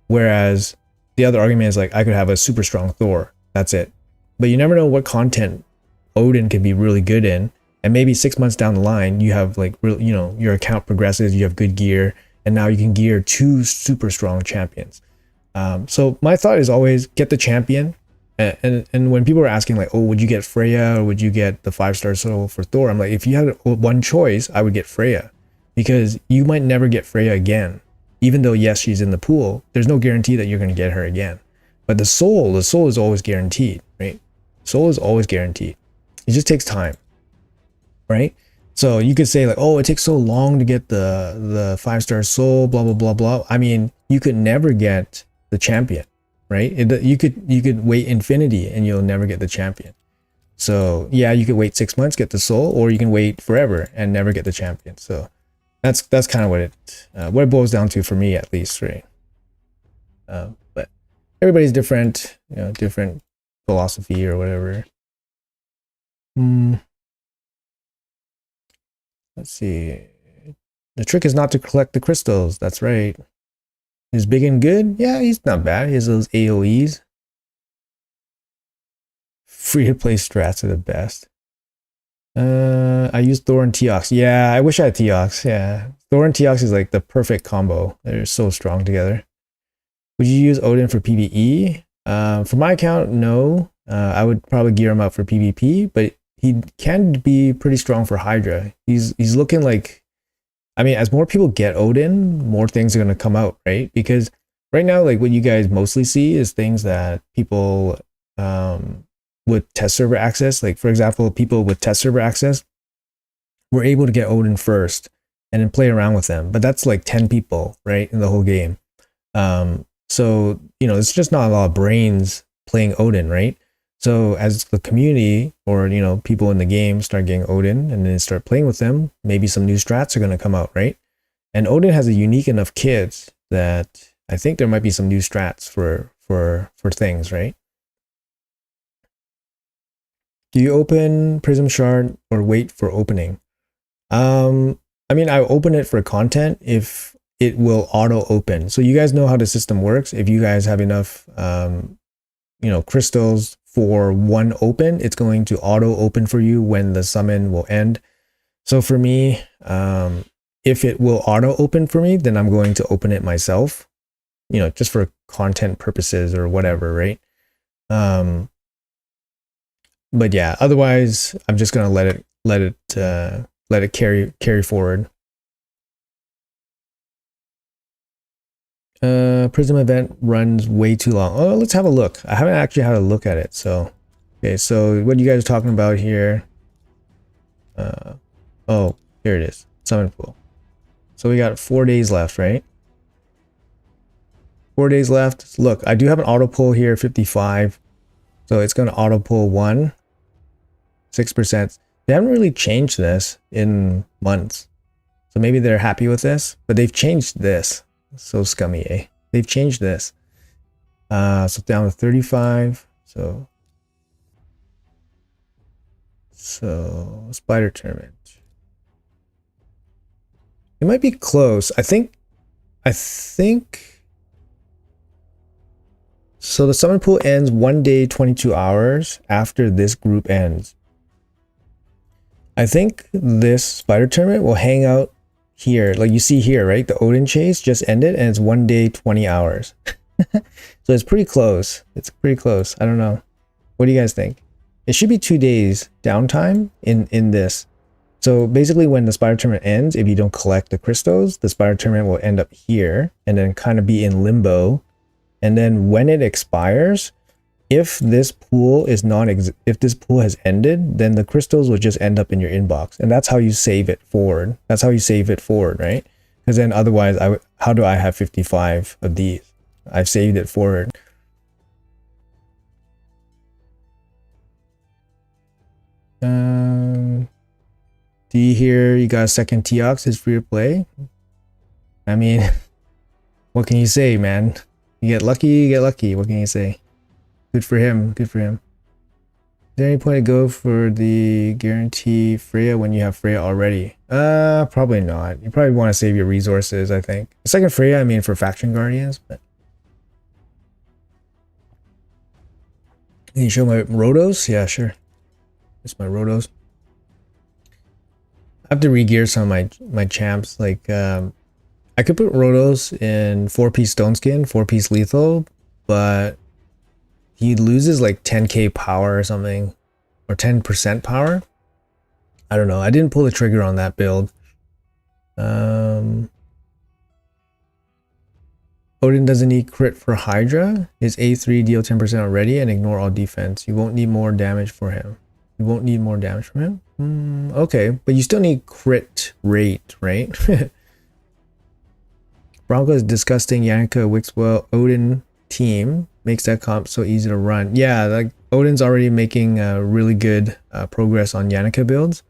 Whereas the other argument is like I could have a super strong Thor. That's it. But you never know what content Odin can be really good in. And maybe 6 months down the line, you have like, your account progresses, you have good gear, and now you can gear 2 super strong champions. So my thought is always get the champion. And when people are asking like, oh, would you get Freya or would you get the 5-star soul for Thor? I'm like, if you had one choice, I would get Freya, because you might never get Freya again. Even though, yes, she's in the pool, there's no guarantee that you're going to get her again. But the soul is always guaranteed, right? Soul is always guaranteed. It just takes time, right? So you could say like, oh, it takes so long to get the 5-star soul, blah, blah, blah, blah. I mean, you could never get the champion, right? You could wait infinity and you'll never get the champion. So yeah, you could wait 6 months, get the soul, or you can wait forever and never get the champion. So that's kind of what it boils down to for me, at least, right? But everybody's different, different philosophy or whatever. Let's see. The trick is not to collect the crystals. That's right. Is big and good? Yeah, he's not bad. He has those AoEs. Free to play strats are the best. I use Thor and Teox. Yeah, I wish I had Teox. Yeah, Thor and Teox is like the perfect combo. They're so strong together. Would you use Odin for PvE? For my account, no. I would probably gear him up for PvP, but he can be pretty strong for Hydra. He's looking like, I mean, as more people get Odin, more things are going to come out, right? Because right now, like what you guys mostly see is things that people with test server access, like for example, people with test server access were able to get Odin first and then play around with them. But that's like 10 people, right, in the whole game. So, it's just not a lot of brains playing Odin, right? So as the community or, people in the game start getting Odin and then start playing with them, maybe some new strats are going to come out, right? And Odin has a unique enough kit that I think there might be some new strats for things, right? Do you open Prism Shard or wait for opening? I mean, I open it for content if it will auto open. So you guys know how the system works. If you guys have enough, crystals for one open, it's going to auto open for you when the summon will end. So for me, if it will auto open for me, then I'm going to open it myself, just for content purposes or whatever, right? But yeah, otherwise I'm just gonna let it carry forward. Prism event runs way too long. Oh, let's have a look. I haven't actually had a look at it. So, okay, so what you guys are talking about here? Oh, here it is. Summon pool. So we got 4 days left, right? 4 days left. Look, I do have an auto pull here, 55. So it's going to auto pull 6%. They haven't really changed this in months. So maybe they're happy with this, but they've changed this. So scummy, eh? They've changed this. So down to 35. So spider tournament. It might be close. I think so the summon pool ends 1 day, 22 hours after this group ends. I think this spider tournament will hang out here. Like you see here, right? The Odin chase just ended and it's 1 day, 20 hours. So it's pretty close. It's pretty close. I don't know. What do you guys think? It should be 2 days downtime in this. So basically when the spider tournament ends, if you don't collect the crystals, the spider tournament will end up here and then kind of be in limbo. And then when it expires, if this pool is if this pool has ended, then the crystals will just end up in your inbox. And that's how you save it forward. That's how you save it forward, right? Because then otherwise, how do I have 55 of these? I've saved it forward. Do you hear you got a second Teox is free to play? I mean, what can you say, man? You get lucky, you get lucky. What can you say? Good for him. Good for him. Is there any point to go for the guarantee Freya when you have Freya already? Probably not. You probably want to save your resources, I think. The second Freya, I mean for faction guardians, but can you show my rotos? Yeah, sure. It's my rotos. I have to re-gear some of my champs. Like I could put rotos in 4-piece stone skin, 4-piece lethal, but he loses like 10k power or something, or 10% power. I don't know. I didn't pull the trigger on that build. Odin doesn't need crit for Hydra. His A3 deal 10% already and ignore all defense. You won't need more damage for him. You won't need more damage from him? Okay, but you still need crit rate, right? Bronco is disgusting. Yannicka, Wixwell, Odin team makes that comp so easy to run. Yeah, like Odin's already making really good progress on Yannicka builds.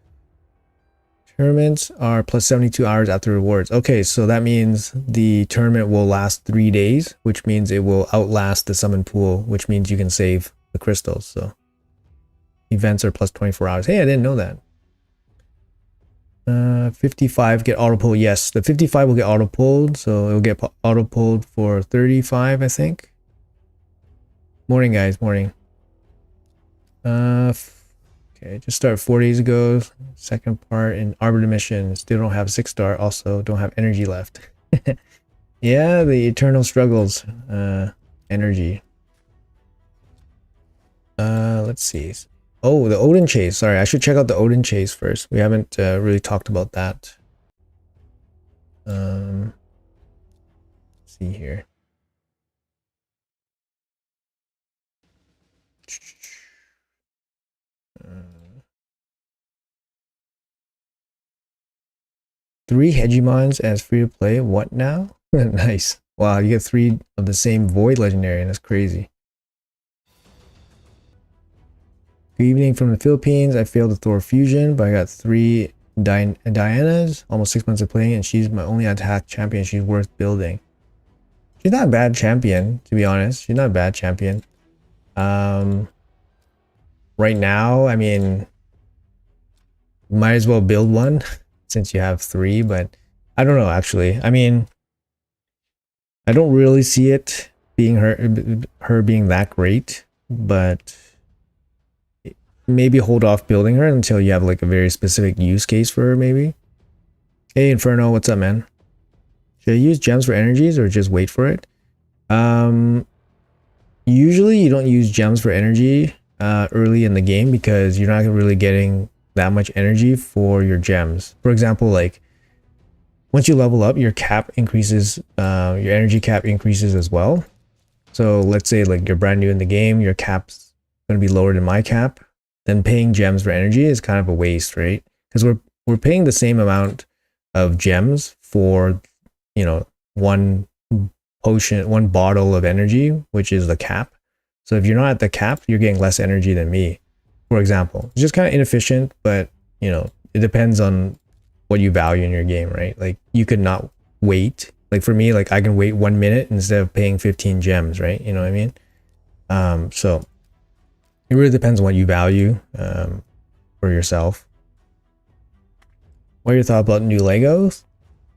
Tournaments are plus 72 hours after rewards. Okay, so that means the tournament will last 3 days, which means it will outlast the summon pool, which means you can save the crystals. So events are plus 24 hours. Hey, I didn't know that. 55 get auto pulled. Yes, the 55 will get auto pulled, so it'll get auto pulled for 35, I think. Morning, guys. Morning. Okay, just started 4 days ago. Second part in Arbiter mission. Still don't have 6-star. Also don't have energy left. Yeah, the eternal struggles. Energy. Let's see. Oh, the Odin chase. Sorry, I should check out the Odin chase first. We haven't really talked about that. Let's see here. Three Hegemons as free to play. What now? Nice. Wow, you get 3 of the same Void Legendary. That's crazy. Good evening from the Philippines. I failed the Thor fusion, but I got 3 Dianas. Almost 6 months of playing, and she's my only attack champion. She's worth building. She's not a bad champion, to be honest. She's not a bad champion. Right now, I mean, might as well build one since you have 3, but I don't know, actually. I mean, I don't really see it being her being that great, but maybe hold off building her until you have like a very specific use case for her, maybe. Hey, Inferno, what's up, man? Should I use gems for energies or just wait for it? Usually you don't use gems for energy early in the game because you're not really getting that much energy for your gems. For example, like once you level up, your cap increases, your energy cap increases as well. So let's say like you're brand new in the game, your cap's going to be lower than my cap. Then paying gems for energy is kind of a waste, right? Because we're paying the same amount of gems for, you know, one potion, one bottle of energy, which is the cap. So if you're not at the cap, you're getting less energy than me, for example. It's just kind of inefficient, but you know, it depends on what you value in your game, right? Like you could not wait. Like for me, like I can wait 1 minute instead of paying 15 gems, right? You know what I mean? So it really depends on what you value for yourself. What are your thoughts about new Legos?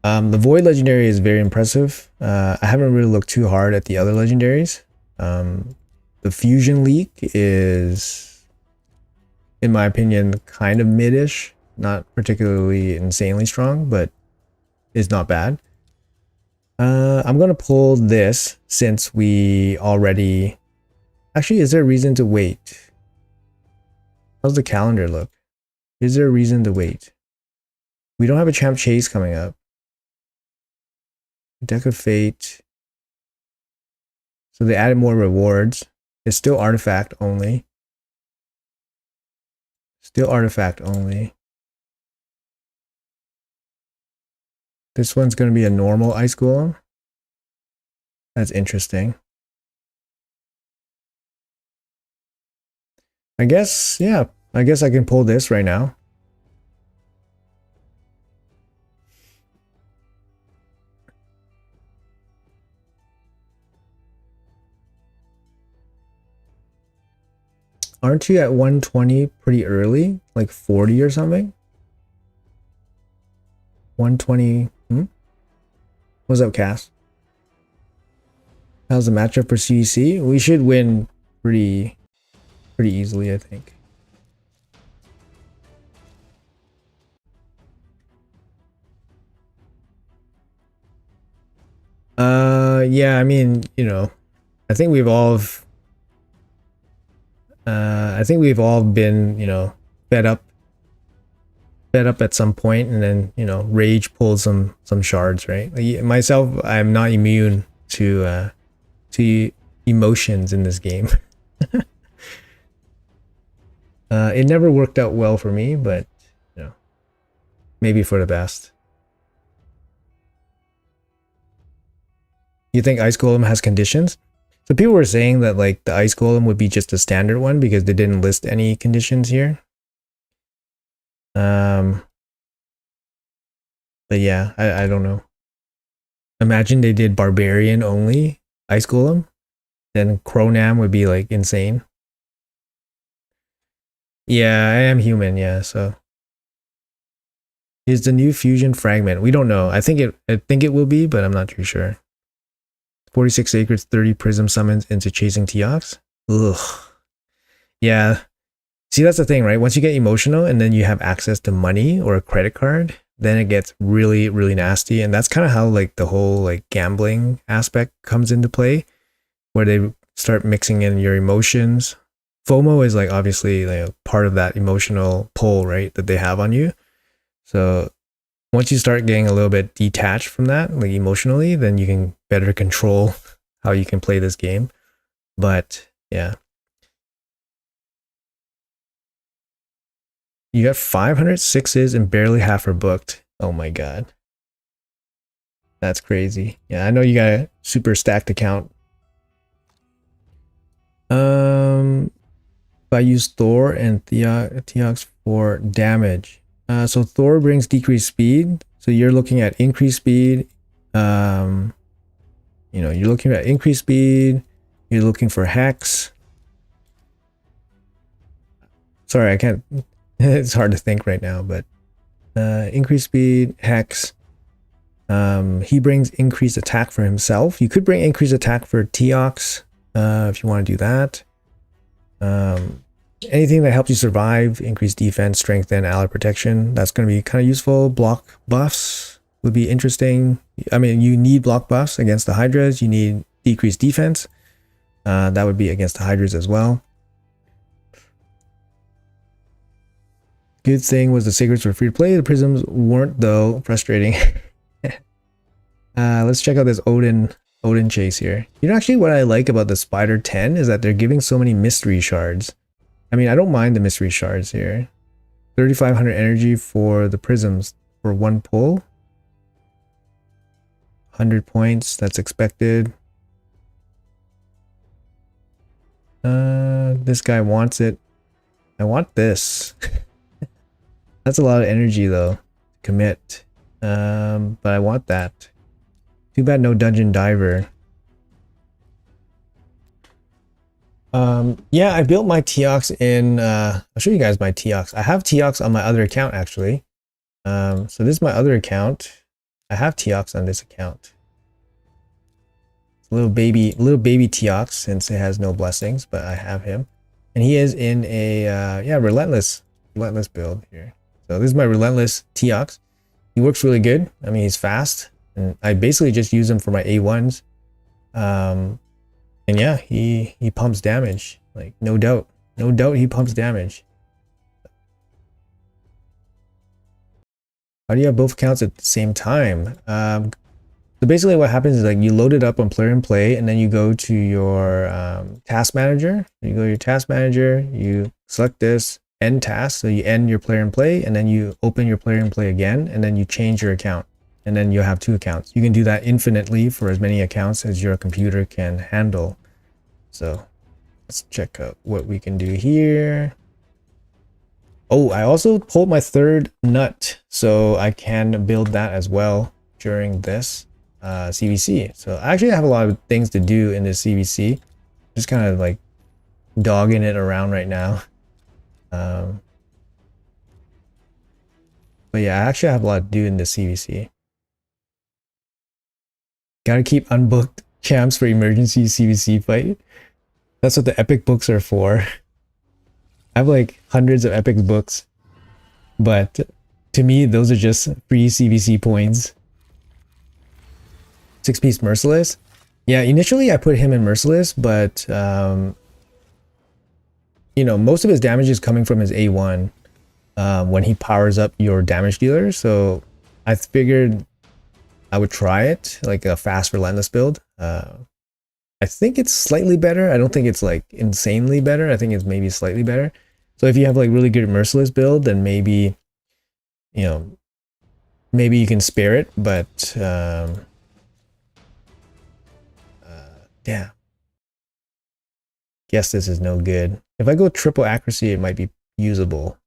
The Void Legendary is very impressive. I haven't really looked too hard at the other legendaries. The Fusion Leak is, in my opinion, kind of mid-ish. Not particularly insanely strong, but is not bad. I'm going to pull this since we already... Actually, is there a reason to wait? How's the calendar look? Is there a reason to wait? We don't have a champ chase coming up. Deck of Fate. So they added more rewards. It's still artifact only. Still artifact only. This one's going to be a normal ice golem. That's interesting. I guess, yeah. I guess I can pull this right now. Aren't you at 120 pretty early? Like 40 or something? 120. What's up, Cass? How's the matchup for CVC? We should win pretty easily, I think. Yeah, I mean, you know, I think we've all been, you know, fed up at some point, and then, you know, rage pulls some shards, right? Like, myself, I'm not immune to emotions in this game. It never worked out well for me, but you know, maybe for the best. You think Ice Golem has conditions? So people were saying that like the Ice Golem would be just a standard one because they didn't list any conditions here. But yeah, I don't know. Imagine they did Barbarian only Ice Golem, then Cronam would be like insane. Yeah, I am human, yeah, so. Is the new fusion fragment? We don't know. I think it will be, but I'm not too sure. 46 acres, 30 prism summons into chasing Teox. Ugh. Yeah. See, that's the thing, right? Once you get emotional and then you have access to money or a credit card, then it gets really, really nasty. And that's kind of how like the whole like gambling aspect comes into play, where they start mixing in your emotions. FOMO is like obviously like part of that emotional pull, right, that they have on you. So once you start getting a little bit detached from that, like emotionally, then you can better control how you can play this game. But yeah. You got 506s and barely half are booked. Oh my god. That's crazy. Yeah, I know you got a super stacked account. If I use Thor and Theox for damage. So Thor brings decreased speed. So you're looking at increased speed. You know, you're looking at increased speed. You're looking for Hex. Sorry, I can't. It's hard to think right now, but increased speed, Hex. He brings increased attack for himself. You could bring increased attack for Teox if you want to do that. Anything that helps you survive, increase defense, strength, and ally protection. That's going to be kind of useful. Block buffs would be interesting. I mean, you need block buffs against the Hydras. You need decreased defense. That would be against the Hydras as well. Good thing was the secrets were free to play. The prisms weren't though. Frustrating. Let's check out this Odin chase here. You know, actually what I like about the Spider 10 is that they're giving so many mystery shards. I mean, I don't mind the mystery shards here. 3,500 energy for the prisms for one pull. 100 points, that's expected. This guy wants it. I want this. That's a lot of energy though. Commit. But I want that. Too bad no dungeon diver. Yeah, I built my Teox in I'll show you guys my Teox. I have Teox on my other account actually. So this is my other account. I have Teox on this account. It's a little baby Teox since it has no blessings, but I have him. And he is in a yeah, relentless build here. So this is my relentless Teox. He works really good. I mean, he's fast, and I basically just use him for my A1s. And yeah, he pumps damage, like no doubt he pumps damage. How do you have both accounts at the same time? So basically what happens is like you load it up on Player and Play, and then you go to your task manager. You go to your task manager, you select this end task, so you end your Player and Play, and then you open your Player and Play again, and then you change your account, and then you'll have two accounts. You can do that infinitely for as many accounts as your computer can handle. So let's check out what we can do here. Oh, I also pulled my third nut, so I can build that as well during this CVC. So actually I have a lot of things to do in this CVC. Just kind of like dogging it around right now. But yeah, I actually have a lot to do in the CVC. Gotta keep unbooked champs for emergency CVC fight. That's what the epic books are for. I have like hundreds of epic books, but to me, those are just free CVC points. 6-piece Merciless. Yeah, initially I put him in Merciless, but you know, most of his damage is coming from his A1 when he powers up your damage dealer. So I figured I would try it, like a fast relentless build. I think it's slightly better. I don't think it's like insanely better. I think it's maybe slightly better. So if you have like really good Merciless build, then maybe, you know, maybe you can spare it, but yeah. Guess this is no good. If I go triple accuracy, it might be usable.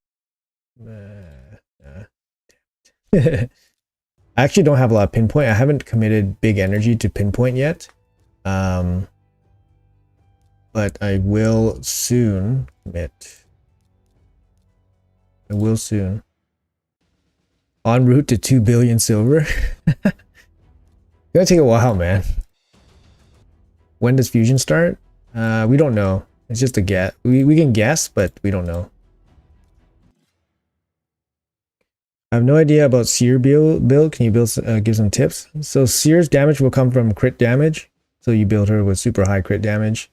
I actually don't have a lot of pinpoint. I haven't committed big energy to pinpoint yet. But I will soon commit. I will soon. En route to 2 billion silver. It's gonna take a while, man. When does fusion start? We don't know. It's just a guess. We can guess, but we don't know. I have no idea about Seer build. Can you give some tips? So Seer's damage will come from crit damage. So you build her with super high crit damage.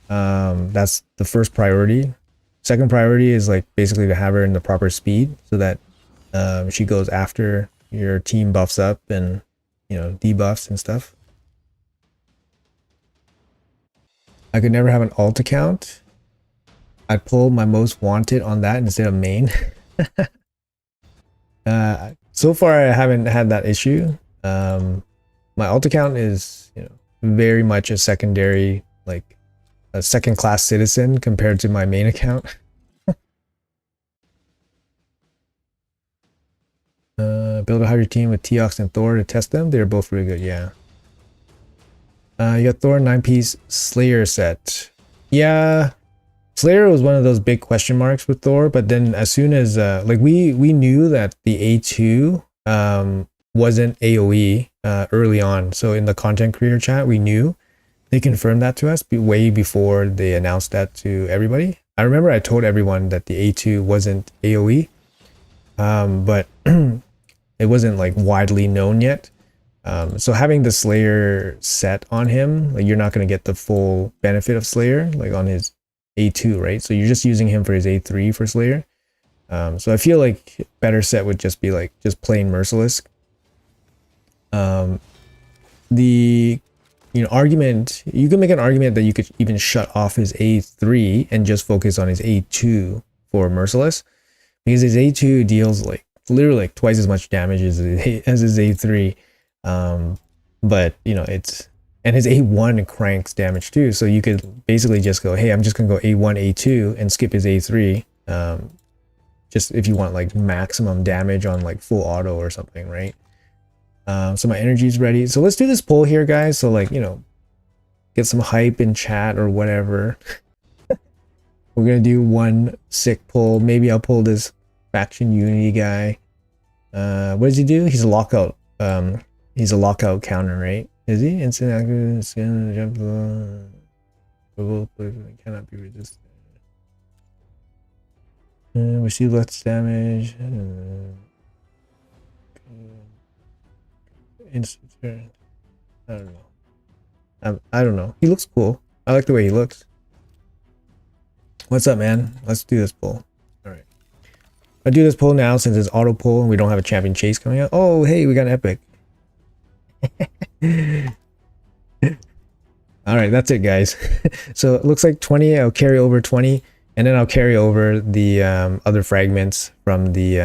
That's the first priority. Second priority is like basically to have her in the proper speed so that she goes after your team buffs up and, you know, debuffs and stuff. I could never have an alt account. I'd pull my most wanted on that instead of main. So far I haven't had that issue. My alt account is, you know, very much a secondary, like a second class citizen compared to my main account. Build a Hydra team with Teox and Thor to test them. They're both really good, yeah. You got Thor 9-piece Slayer set. Yeah, Slayer was one of those big question marks with Thor, but then as soon as like we knew that the A2 wasn't AoE early on. So in the content creator chat, we knew. They confirmed that to us way before they announced that to everybody. I remember I told everyone that the A2 wasn't AoE, but it wasn't like widely known yet. So having the Slayer set on him, like you're not going to get the full benefit of Slayer like on his A2, right? So you're just using him for his A3 for Slayer. So I feel like better set would just be like just plain Merciless. The argument, you can make an argument that you could even shut off his A3 and just focus on his A2 for Merciless, because his A2 deals like literally like twice as much damage as his A3. But you know, and his A1 cranks damage too, so you could basically just go, hey, I'm just gonna go A1 A2 and skip his A3, just if you want like maximum damage on like full auto or something, right? So my energy's ready, so let's do this poll here, guys. So like, you know, get some hype in chat or whatever. We're gonna do one sick poll. Maybe I'll pull this faction unity guy. What does he do? He's a lockout. He's a lockout counter, right? Is he? Instant active, skin, jump, cannot be resisted. Receive less damage. Instant turn. I don't know. I don't know. He looks cool. I like the way he looks. What's up, man? Let's do this poll. All right. I'll do this poll now since it's auto poll and we don't have a champion chase coming out. Oh, hey, we got an epic. All right, that's it, guys. So it looks like 20. I'll carry over 20, and then I'll carry over the other fragments from the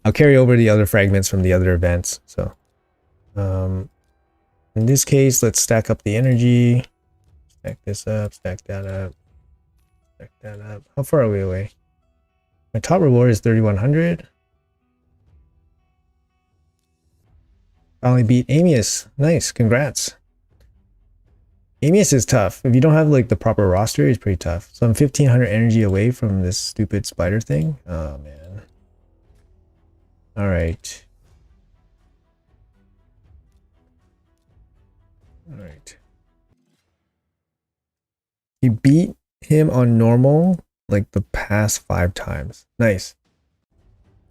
I'll carry over the other fragments from the other events. So in this case, let's stack up the energy. Stack this up, stack that up, stack that up. How far are we away? My top reward is 3,100. Finally beat Amius. Nice, congrats. Amius is tough. If you don't have like the proper roster, he's pretty tough. So I'm 1500 energy away from this stupid spider thing. Oh man. All right. All right. He beat him on normal like the past 5 times. Nice.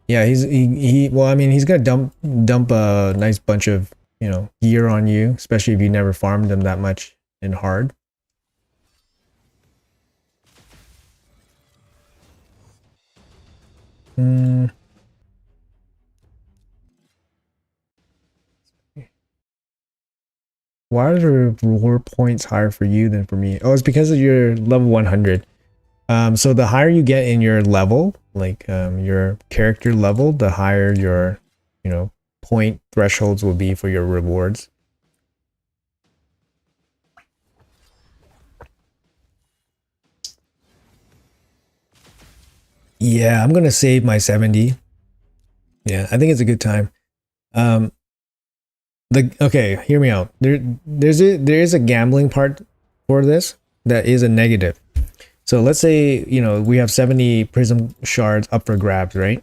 Yeah, he well, I mean, he's gonna dump a nice bunch of, you know, gear on you, especially if you never farmed them that much in hard. Why are the reward points higher for you than for me? Oh, it's because of your level 100. So the higher you get in your level, like your character level, the higher your, you know, point thresholds will be for your rewards. Yeah, I'm gonna save my 70. Yeah, I think it's a good time. Okay, hear me out. There is a gambling part for this that is a negative. So let's say, you know, we have 70 prism shards up for grabs, right?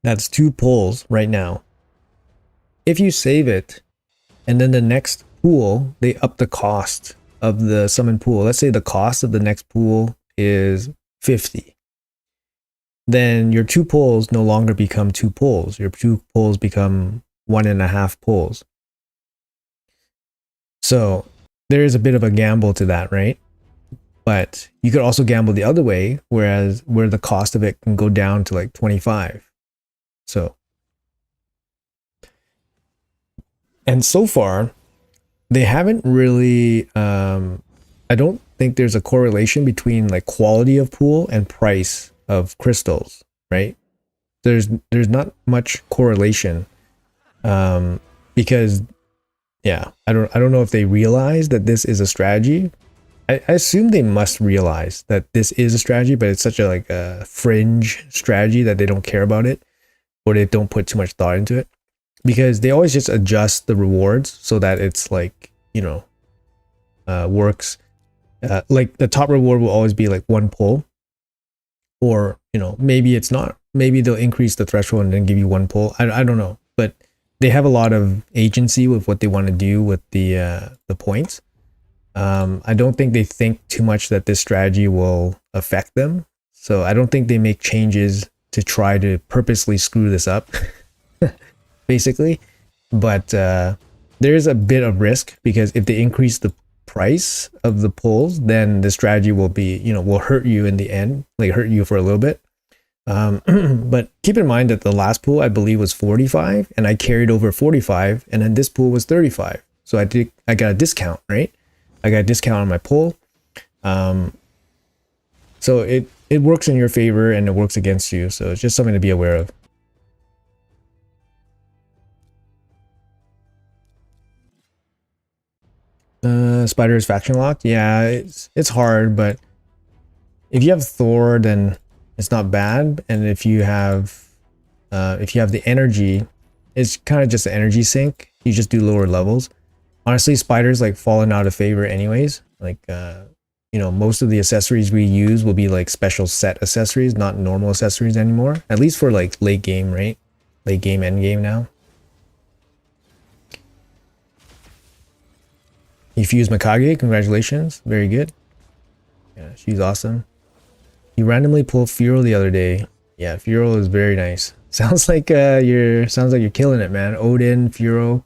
That's 2 pulls right now. If you save it, and then the next pool, they up the cost of the summon pool. Let's say the cost of the next pool is 50. Then your 2 pulls no longer become 2 pulls. Your 2 pulls become 1.5 pulls. So there is a bit of a gamble to that, right? But you could also gamble the other way, where the cost of it can go down to like 25. So, and so far, they haven't really, I don't think there's a correlation between like quality of pool and price of crystals, right? There's not much correlation, because yeah, I don't know if they realize that this is a strategy. I assume they must realize that this is a strategy, but it's such a like a fringe strategy that they don't care about it, or they don't put too much thought into it, because they always just adjust the rewards so that it's like, you know, works. Like the top reward will always be like 1 pull, or, you know, maybe it's not. Maybe they'll increase the threshold and then give you 1 pull. I don't know, but they have a lot of agency with what they want to do with the points. I don't think they think too much that this strategy will affect them. So I don't think they make changes to try to purposely screw this up, basically. But there is a bit of risk, because if they increase the price of the pulls, then the strategy will be, you know, will hurt you in the end, like hurt you for a little bit. But keep in mind that the last pool, I believe, was 45, and I carried over 45, and then this pool was 35. So I got a discount, right? I got a discount on my pull. So it works in your favor and it works against you. So it's just something to be aware of. Spider is faction locked. Yeah, it's hard, but if you have Thor, then it's not bad. And if you have the energy, it's kind of just an energy sink. You just do lower levels. Honestly, Spider's like fallen out of favor anyways. Like you know, most of the accessories we use will be like special set accessories, not normal accessories anymore. At least for like late game, right? Late game, end game now. You fused Mikage, congratulations. Very good. Yeah, she's awesome. You randomly pulled Furo the other day. Yeah, Furo is very nice. Sounds like you're killing it, man. Odin, Furo.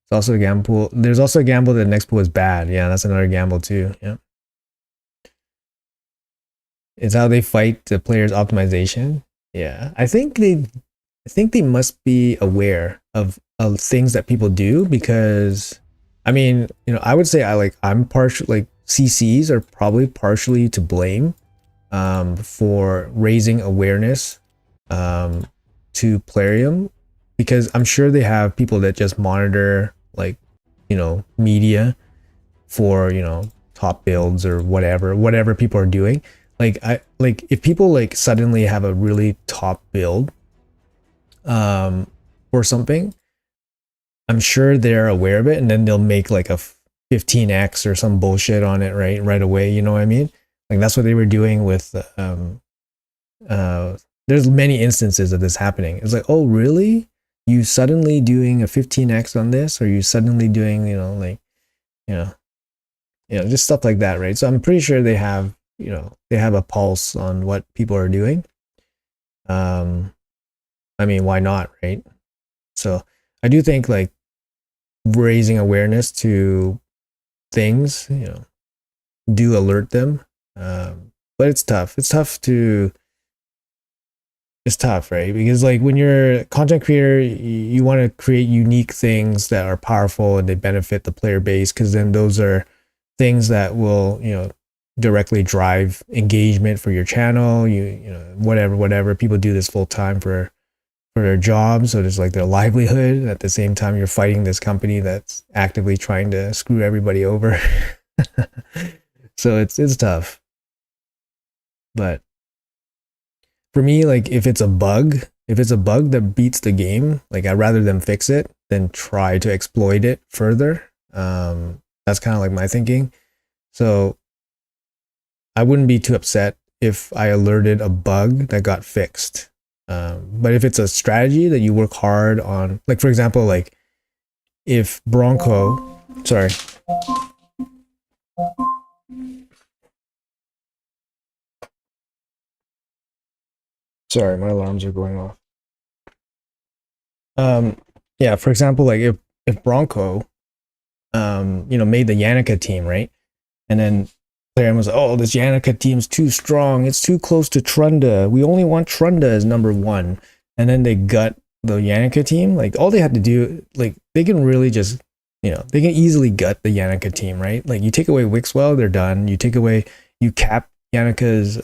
It's also a gamble pool. There's also a gamble that the next pool is bad. Yeah, that's another gamble too. Yeah. It's how they fight the player's optimization. Yeah. I think they must be aware of things that people do, because I mean, you know, I would say I'm partial, like CCs are probably partially to blame for raising awareness to Plarium, because I'm sure they have people that just monitor, like, you know, media for, you know, top builds or whatever people are doing. Like if people like suddenly have a really top build or something, I'm sure they're aware of it, and then they'll make like 15x or some bullshit on it right away, you know what I mean? Like that's what they were doing with there's many instances of this happening. It's like, oh really, you suddenly doing a 15x on this, or you suddenly doing, you know, like, you know, just stuff like that, right? So I'm pretty sure they have, you know, they have a pulse on what people are doing. I mean, why not, right? So I do think like raising awareness to things, you know, do alert them. But it's tough. It's tough, right? Because like when you're a content creator, you want to create unique things that are powerful and they benefit the player base, because then those are things that will, you know, directly drive engagement for your channel. You know, whatever. People do this full time for their jobs, so it's like their livelihood. At the same time, you're fighting this company that's actively trying to screw everybody over. So it's tough. But for me, like if it's a bug that beats the game, like I'd rather them fix it than try to exploit it further. That's kind of like my thinking. So I wouldn't be too upset if I alerted a bug that got fixed. But if it's a strategy that you work hard on, like for example, like if Bronco, sorry. Sorry, my alarms are going off. Yeah, for example, like if Bronco, you know, made the Yannicka team, right? And then player was, oh, this Yannicka team's too strong. It's too close to Trunda. We only want Trunda as number 1. And then they gut the Yannicka team. Like all they had to do, like they can really just, you know, they can easily gut the Yannicka team, right? Like you take away Wixwell, they're done. You cap Yannicka's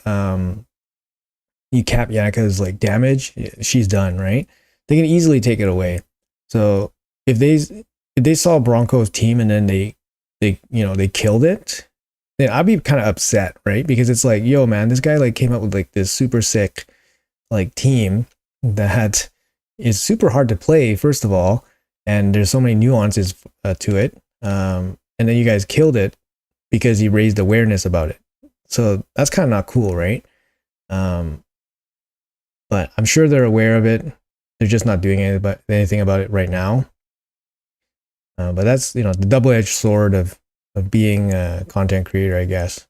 like damage, she's done, right? They can easily take it away. So if they saw Broncos team and then they you know, they killed it, then I'd be kind of upset, right? Because it's like, yo man, this guy like came up with like this super sick like team that is super hard to play, first of all, and there's so many nuances to it, and then you guys killed it because he raised awareness about it. So that's kind of not cool, right? But I'm sure they're aware of it. They're just not doing anything about it right now. But that's, you know, the double-edged sword of being a content creator, I guess.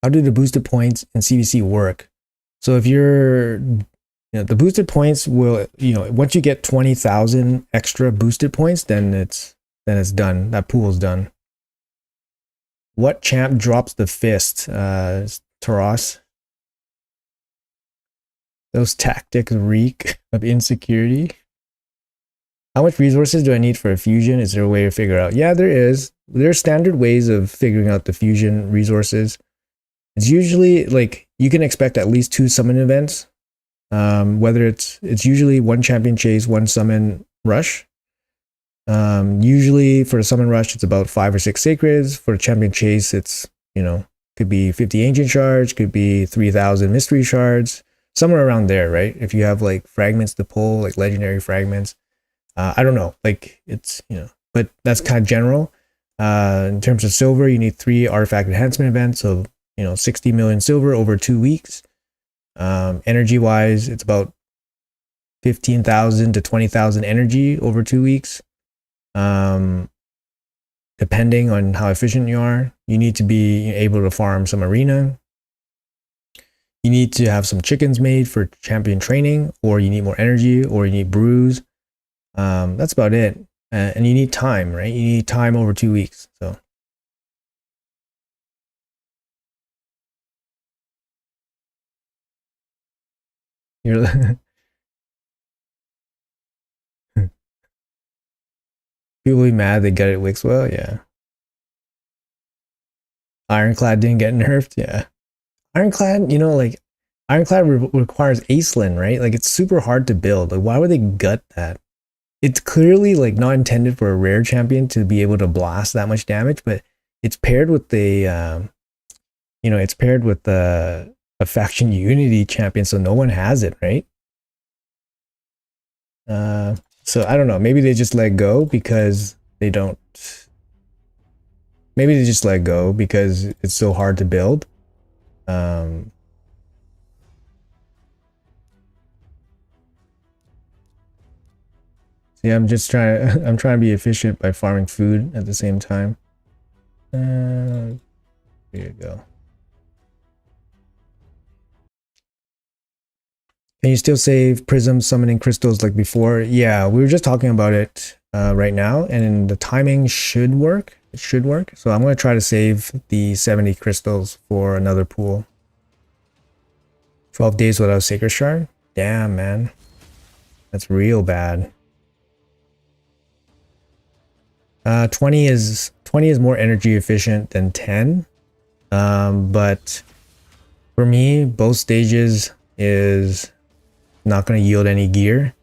How do the boosted points in CVC work? So if you're, you know, the boosted points will, you know, once you get 20,000 extra boosted points, then it's done. That pool's done. What champ drops the fist? Taras. Those tactics reek of insecurity. How much resources do I need for a fusion? Is there a way to figure out? Yeah, there is. There are standard ways of figuring out the fusion resources. It's usually like you can expect at least 2 summon events. Whether it's usually 1 champion chase, 1 summon rush. Usually for a summon rush, it's about 5 or 6 sacreds. For a champion chase, it's, you know, could be 50 ancient shards, could be 3,000 mystery shards, somewhere around there, right? If you have like fragments to pull, like legendary fragments. I don't know, like it's, you know, but that's kind of general. In terms of silver, you need 3 artifact enhancement events, so, you know, 60 million silver over 2 weeks. Energy wise, it's about 15,000 to 20,000 energy over 2 weeks. Depending on how efficient you are, you need to be able to farm some arena. You need to have some chickens made for champion training, or you need more energy, or you need brews. That's about it. And you need time, right? You need time over 2 weeks. So you're people be mad they got it Wixwell, yeah. Ironclad didn't get nerfed, yeah. Ironclad, you know, like Ironclad requires Acelin, right? Like it's super hard to build. Like why would they gut that? It's clearly like not intended for a rare champion to be able to blast that much damage, but it's paired with the you know, it's paired with the a faction unity champion, so no one has it, right? So I don't know, maybe they just let go because they don't. Maybe they just let go because it's so hard to build. Yeah, I'm just trying. I'm trying to be efficient by farming food at the same time. There you go. Can you still save prisms, summoning crystals like before? Yeah, we were just talking about it right now, and the timing should work. It should work. So I'm going to try to save the 70 crystals for another pool. 12 days without Sacred Shard? Damn, man. That's real bad. 20 is more energy efficient than 10. But for me, both stages is not going to yield any gear.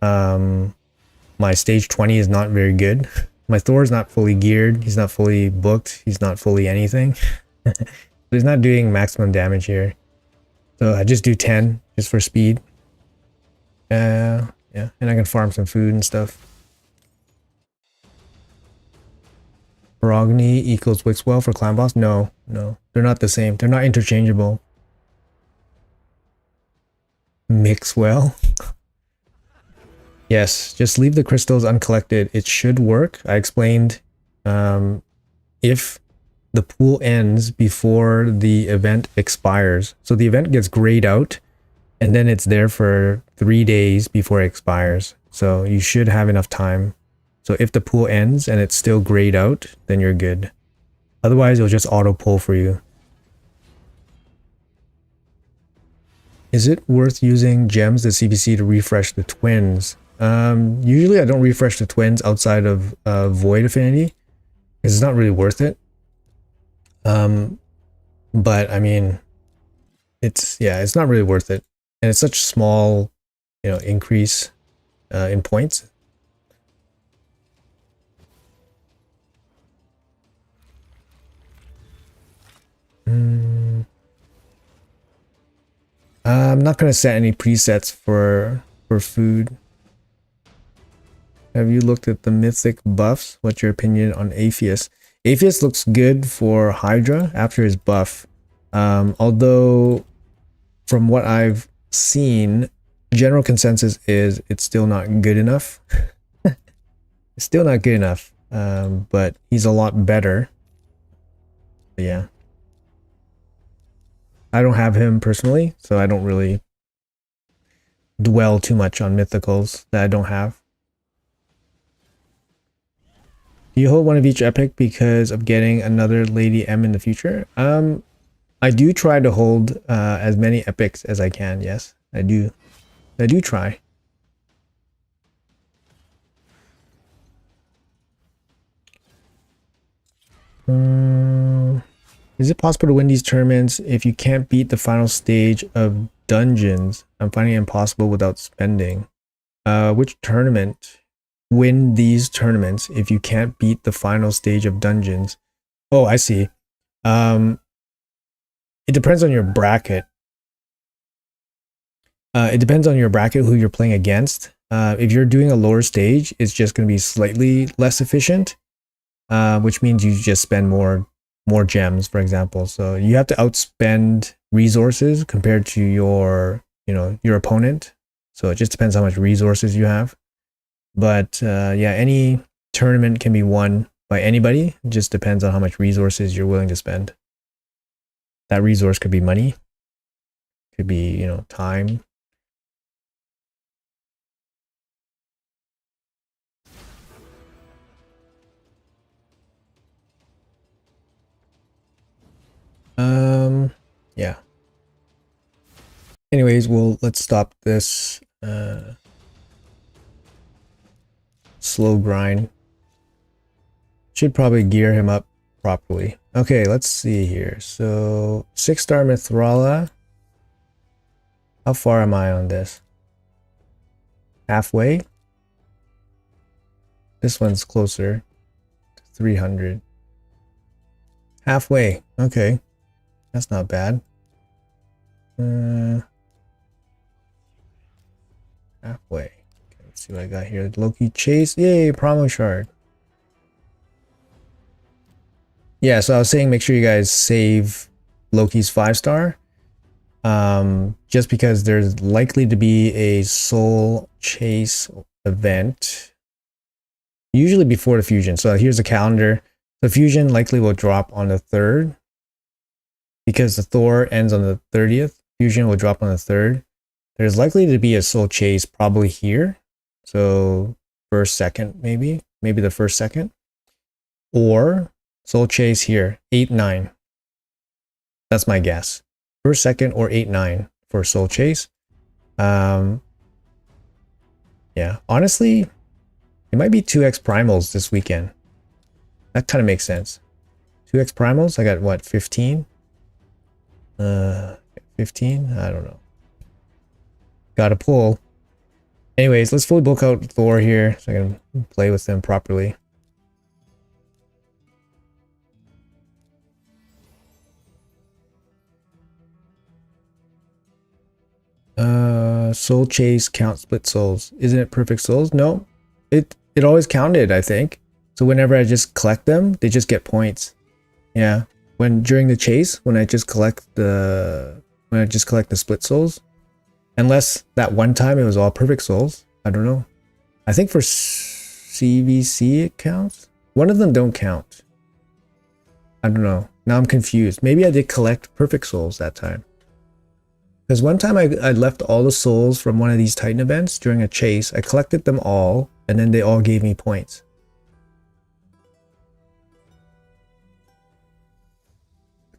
My stage 20 is not very good. My Thor is not fully geared. He's not fully booked. He's not fully anything. He's not doing maximum damage here. So I just do 10 just for speed. Yeah, and I can farm some food and stuff. Barogny equals Wixwell for clan boss? No, they're not the same. They're not interchangeable. Mixwell? Yes, just leave the crystals uncollected. It should work. I explained if the pool ends before the event expires. So the event gets grayed out and then it's there for 3 days before it expires. So you should have enough time. So if the pool ends and it's still grayed out, then you're good. Otherwise, it'll just auto pull for you. Is it worth using gems, the CVC, to refresh the twins? Usually I don't refresh the twins outside of Void Affinity, because it's not really worth it. But I mean, it's not really worth it. And it's such small, increase in points. I'm not going to set any presets for food. Have you looked at the mythic buffs? What's your opinion on Apheus? Apheus looks good for Hydra after his buff. Although from what I've seen, general consensus is it's still not good enough. It's still not good enough. But he's a lot better. But yeah. I don't have him personally, so I don't really dwell too much on mythicals that I don't have. Do you hold one of each epic because of getting another Lady M in the future? I do try to hold as many epics as I can. Yes, I do. I do try. Is it possible to win these tournaments if you can't beat the final stage of dungeons? I'm finding it impossible without spending. Which tournament? Win these tournaments if you can't beat the final stage of dungeons. Oh, I see. It depends on your bracket. It depends on your bracket, who you're playing against. If you're doing a lower stage, it's just going to be slightly less efficient, which means you just spend more gems, for example. So you have to outspend resources compared to your opponent. So it just depends how much resources you have. But yeah, any tournament can be won by anybody. It just depends on how much resources you're willing to spend. That resource could be money, could be, time. Yeah. Anyways, let's stop this slow grind. Should probably gear him up properly. Okay, let's see here. So 6-star Mithrala. How far am I on this? Halfway. This one's closer to 300. Halfway. Okay, that's not bad. Halfway. Okay, let's see what I got here. Loki Chase. Yay, promo shard. Yeah, so I was saying make sure you guys save Loki's 5-star. Just because there's likely to be a soul chase event. Usually before the fusion. So here's the calendar. The fusion likely will drop on the 3rd. Because the Thor ends on the 30th. Fusion will drop on the 3rd. There's likely to be a soul chase probably here. So first, second, maybe the first, second. Or soul chase here, 8, 9. That's my guess. First, second, or 8, 9 for soul chase. Yeah, honestly, it might be 2x primals this weekend. That kind of makes sense. 2x primals, I got what, 15? 15? I don't know. Gotta pull. Anyways, let's fully bulk out Thor here so I can play with them properly. Soul chase count split souls. Isn't it perfect souls? No. It always counted, I think. So whenever I just collect them, they just get points. Yeah. During the chase, when I just collect the split souls. Unless that one time it was all perfect souls. I don't know. I think for CVC it counts. One of them don't count. I don't know. Now I'm confused. Maybe I did collect perfect souls that time. Because one time I left all the souls from one of these Titan events during a chase. I collected them all, and then they all gave me points.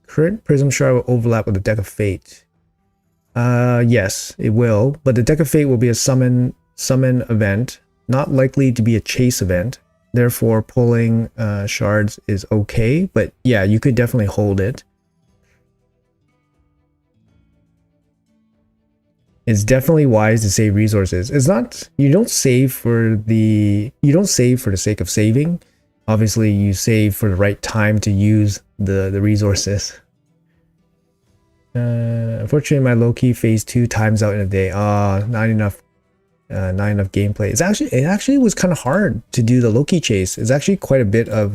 Current Prism Shard will overlap with the Deck of Fate. Yes, it will. But the Deck of Fate will be a summon event. Not likely to be a chase event. Therefore, pulling shards is okay. But yeah, you could definitely hold it. It's definitely wise to save resources. It's not, you don't save for the sake of saving. Obviously, you save for the right time to use the resources. Unfortunately, my low-key phase 2 times out in a day. Not enough gameplay. It actually was kind of hard to do the Loki chase. It's actually quite a bit of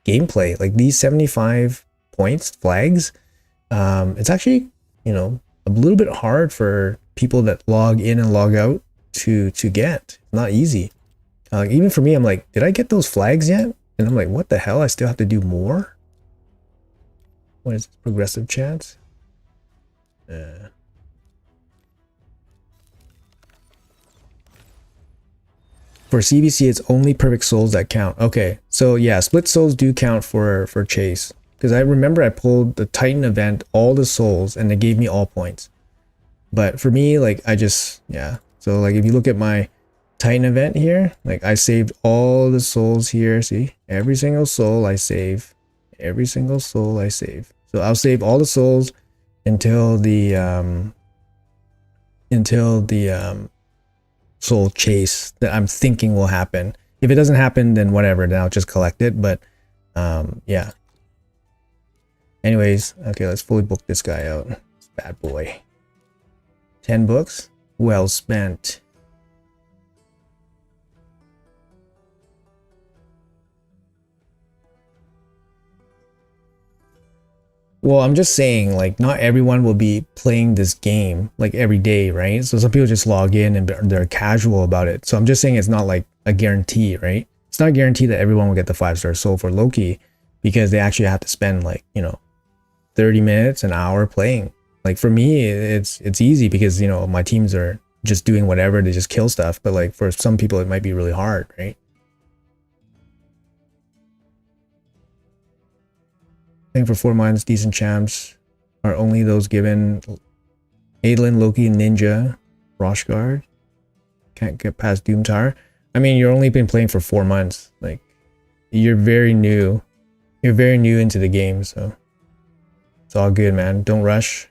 gameplay. Like these 75 points flags. It's actually, you know, a little bit hard for people that log in and log out to get. Not easy. Even for me, I'm like, did I get those flags yet? And I'm like, what the hell? I still have to do more? What is this? Progressive chance? For CVC, it's only perfect souls that count. Okay, so yeah, split souls do count for chase. Because I remember I pulled the Titan event, all the souls, and they gave me all points. But for me, like, yeah. So like, if you look at my Titan event here, like I saved all the souls here. See, every single soul I save. Every single soul I save. So I'll save all the souls until the soul chase that I'm thinking will happen. If it doesn't happen, then whatever, then I'll just collect it. But yeah. Anyways, okay, let's fully book this guy out. This bad boy. 10 books, well spent. Well, I'm just saying, like, not everyone will be playing this game like every day, right? So some people just log in and they're casual about it. So I'm just saying it's not like a guarantee, right? It's not a guarantee that everyone will get the 5-star soul for Loki because they actually have to spend, like, you know, 30 minutes, an hour playing. Like for me, it's easy because, you know, my teams are just doing whatever to just kill stuff. But like for some people, it might be really hard, right? I think for 4 mines, decent champs are only those given Adolin, Loki, Ninja, Roshguard. Can't get past Doomtar. I mean, you're only been playing for 4 months. Like, you're very new. You're very new into the game, so it's all good, man. Don't rush.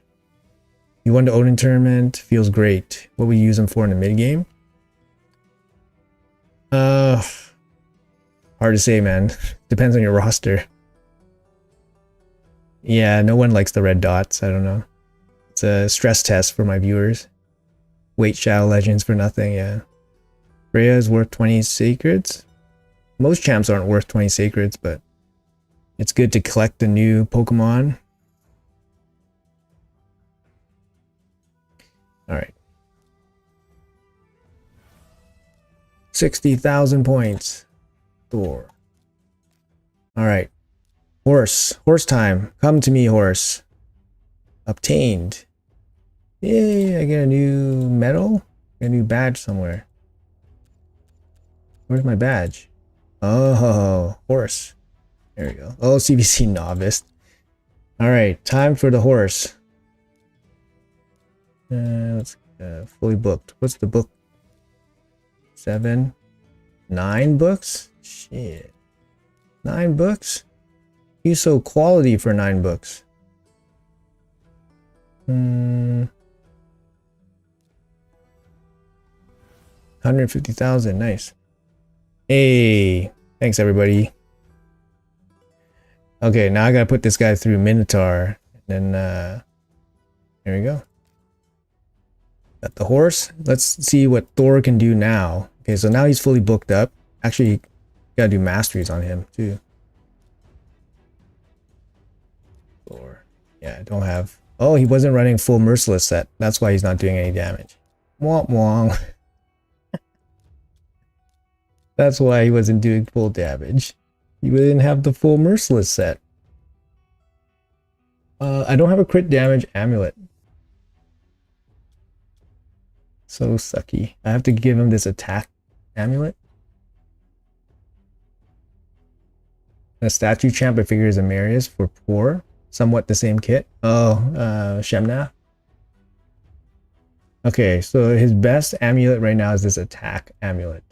You won the Odin tournament. Feels great. What would you use them for in the mid game? Hard to say, man. Depends on your roster. Yeah, no one likes the red dots. I don't know. It's a stress test for my viewers. Wait, Shadow Legends for nothing, yeah. Freya is worth 20 sacreds. Most champs aren't worth 20 sacreds, but It's good to collect the new Pokemon. All right. 60,000 points. Thor. All right. Horse. Horse time. Come to me, horse. Obtained. Yay, I get a new medal? A new badge somewhere. Where's my badge? Oh, horse. There we go. Oh, CVC novice. All right, time for the horse. Let's fully booked. What's the book? 7, 9 books? Shit. 9 books? He's so quality for 9 books. 150,000, nice. Hey, thanks everybody. Okay, now I gotta put this guy through Minotaur. And then, here we go. Got the horse. Let's see what Thor can do now. Okay, so now he's fully booked up. Actually, gotta do masteries on him too. Thor. Yeah, I don't have... Oh, he wasn't running full merciless set. That's why he's not doing any damage. Womp womp. That's why he wasn't doing full damage. He didn't have the full merciless set. I don't have a crit damage amulet. So sucky. I have to give him this attack amulet. A statue champ I figure is a Marius for poor. Somewhat the same kit. Oh, Shemna. Okay, so his best amulet right now is this attack amulet.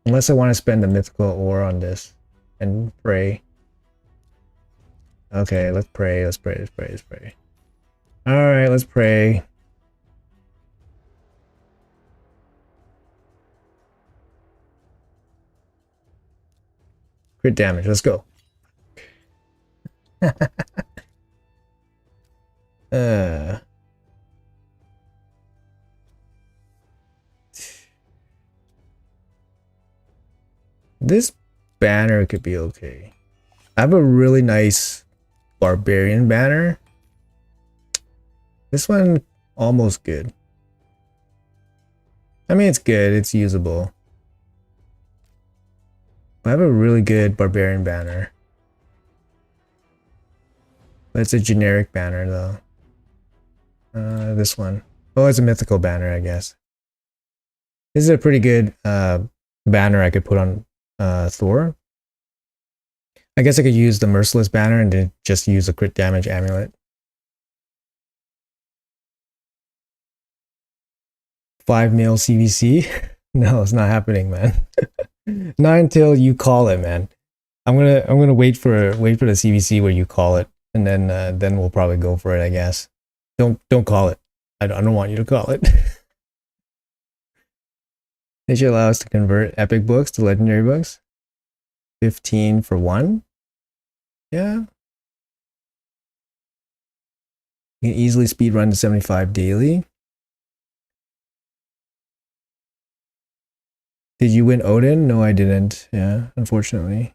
Unless I want to spend the mythical ore on this and pray. Okay, let's pray, let's pray, let's pray, let's pray. Alright, let's pray. Crit damage, let's go. This banner could be okay. I have a really nice barbarian banner. This one almost good. I mean, it's good, it's usable. I have a really good barbarian banner. But it's a generic banner though. This one. Oh, it's a mythical banner, I guess. This is a pretty good banner I could put on Thor. I guess I could use the merciless banner and then just use a crit damage amulet. 5 mil CVC? No, it's not happening, man. Not until you call it, man. I'm gonna wait for the CVC where you call it, and then we'll probably go for it, I guess. Don't call it. I don't want you to call it. They should allow us to convert epic books to legendary books. 15 for 1. Yeah. You can easily speedrun to 75 daily. Did you win Odin? No, I didn't. Yeah, unfortunately.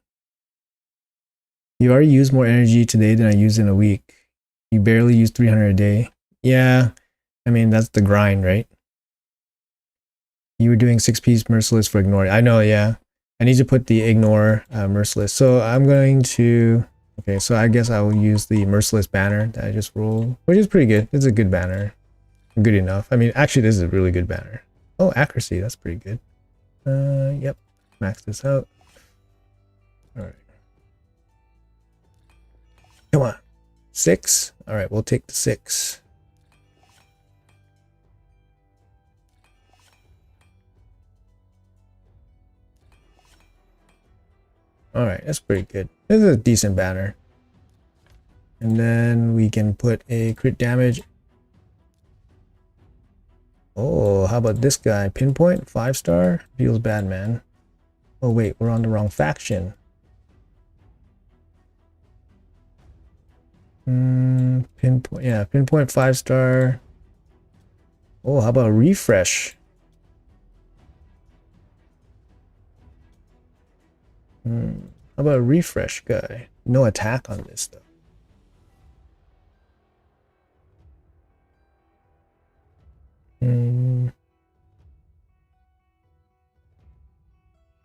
You already used more energy today than I used in a week. You barely use 300 a day. Yeah, I mean, that's the grind, right? You were doing 6-piece merciless for ignoring. I know, yeah. I need to put the ignore merciless. So I'm going to... Okay, so I guess I will use the merciless banner that I just rolled, which is pretty good. It's a good banner. Good enough. I mean, actually, this is a really good banner. Oh, accuracy. That's pretty good. Yep. Max this out. All right. Come on. 6. All right, we'll take the 6. All right, that's pretty good. This is a decent banner. And then we can put a crit damage. Oh, how about this guy? Pinpoint, 5-star. Feels bad, man. Oh wait, we're on the wrong faction. Pinpoint, yeah, pinpoint 5-star. Oh, how about refresh? How about a refresh guy? no attack on this though.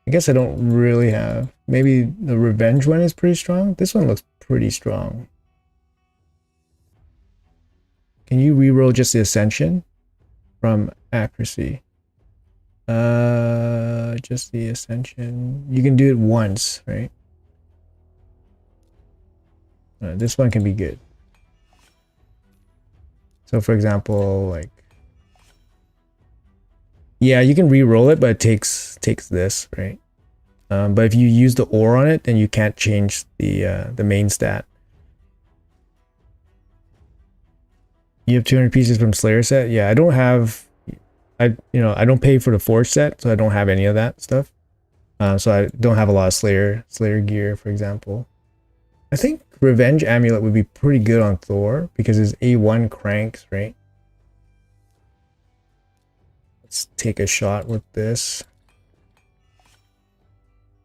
I guess I don't really have. Maybe the revenge one is pretty strong. This one looks pretty strong. Can you reroll just the ascension from accuracy? Just the ascension. You can do it once, right? This one can be good. So for example, like, yeah, you can re-roll it, but it takes this, right? But if you use the ore on it, then you can't change the main stat. You have 200 pieces from Slayer set. Yeah, I don't have. I don't pay for the Forge set, so I don't have any of that stuff. So I don't have a lot of Slayer gear, for example. I think Revenge Amulet would be pretty good on Thor because his A1 cranks, right? Let's take a shot with this.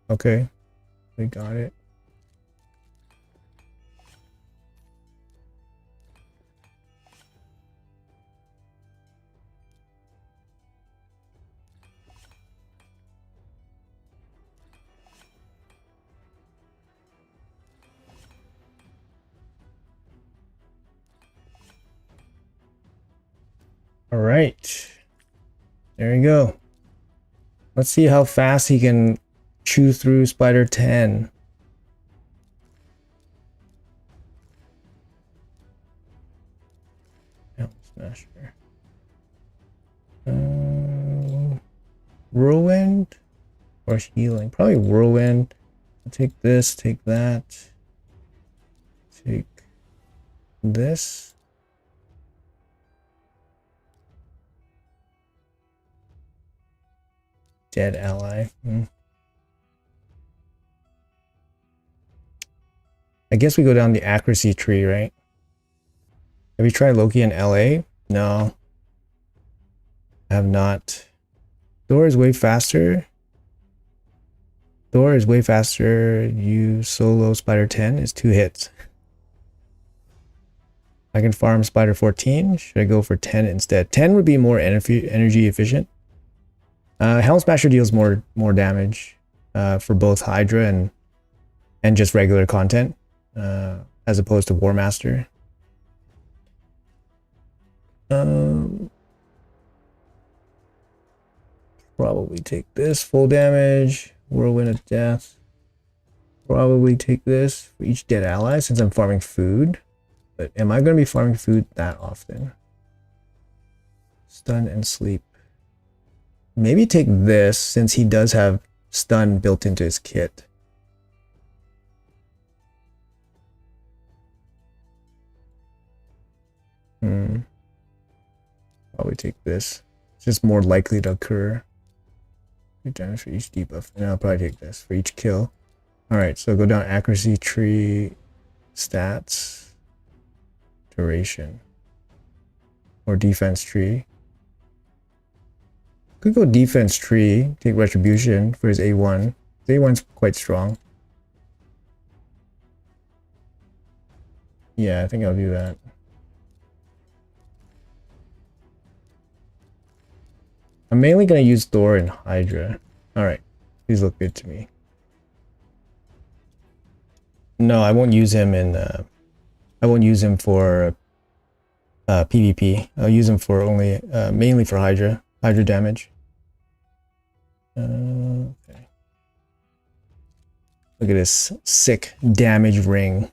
Okay, we got it. All right, there you go. Let's see how fast he can chew through Spider 10. Smasher. Whirlwind or healing? Probably Whirlwind. I'll take this, take that. Take this. Dead ally. I guess we go down the accuracy tree, right? Have you tried Loki in LA? No. I have not. Thor is way faster. Thor is way faster. You solo Spider 10 is 2 hits. I can farm Spider 14. Should I go for 10 instead? 10 would be more energy efficient. Helm Smasher deals more damage for both Hydra and just regular content as opposed to War Master. Probably take this full damage, Whirlwind of Death. Probably take this for each dead ally since I'm farming food. But am I going to be farming food that often? Stun and sleep. Maybe take this since he does have stun built into his kit. Probably take this. It's just more likely to occur. Good damage for each debuff. And I'll probably take this for each kill. Alright, so go down accuracy tree, stats, duration, or defense tree. Could go defense tree, take retribution for his A1. His A1's quite strong. Yeah, I think I'll do that. I'm mainly going to use Thor and Hydra. Alright, these look good to me. No, I won't use him in I won't use him for PvP. I'll use him for only mainly for Hydra damage. Okay. Look at this sick damage ring.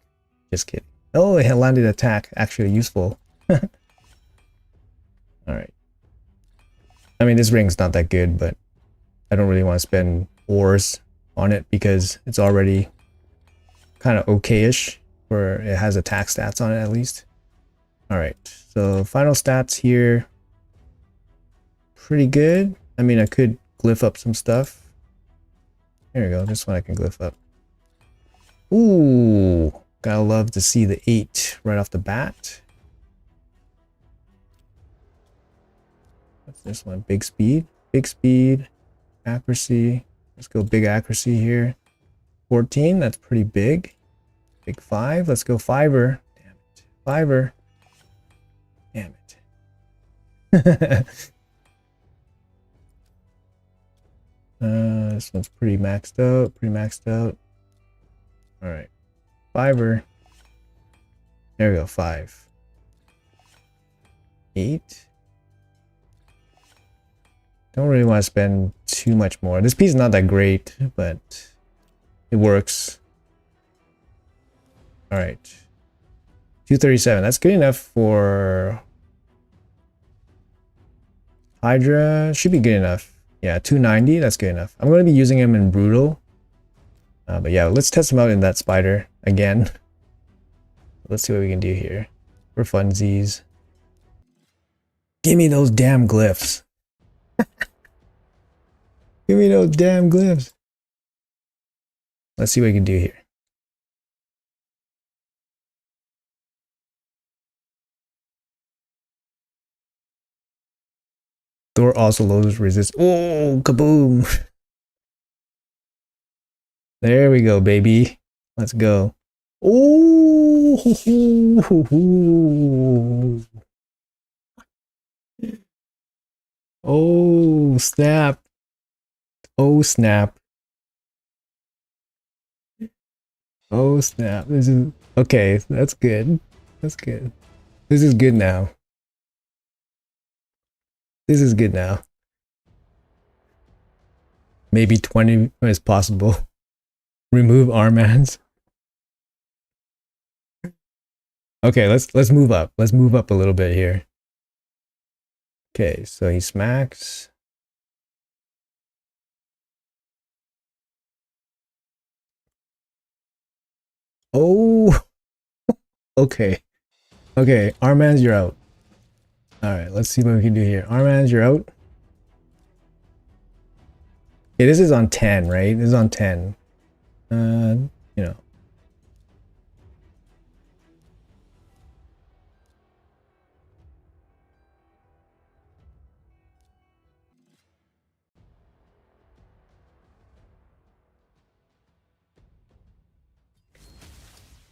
Just kidding. Oh, it landed attack. Actually useful. Alright. I mean, this ring's not that good, but I don't really want to spend ores on it because it's already kind of okay-ish, where it has attack stats on it at least. Alright, so final stats here. Pretty good. I mean, I could glyph up some stuff. There we go, this one I can glyph up. Ooh, gotta love to see the 8 right off the bat. What's this one? Big speed, accuracy. Let's go big accuracy here. 14, that's pretty big. Big 5. Let's go fiver. Damn it. Fiver. Damn it. This one's pretty maxed out. Pretty maxed out. All right. Fiver. There we go. 5. 8. Don't really want to spend too much more. This piece is not that great, but it works. All right. 237. That's good enough for Hydra. Should be good enough. Yeah, 290. That's good enough. I'm going to be using him in Brutal. But yeah, let's test him out in that spider again. Let's see what we can do here. For funsies. Give me those damn glyphs. Give me those damn glyphs. Let's see what we can do here. Thor also lowers resist. Oh, kaboom. There we go, baby. Let's go. Oh, oh, snap. Oh, snap. Oh, snap. This is okay. That's good. That's good. This is good now. This is good now. Maybe 20 is possible. Remove armbands. Okay, let's move up. Let's move up a little bit here. Okay, so he smacks. Oh, okay. Okay, armbands, you're out. All right, let's see what we can do here. Armbands, you're out. Okay, this is on 10, right? This is on 10. You know.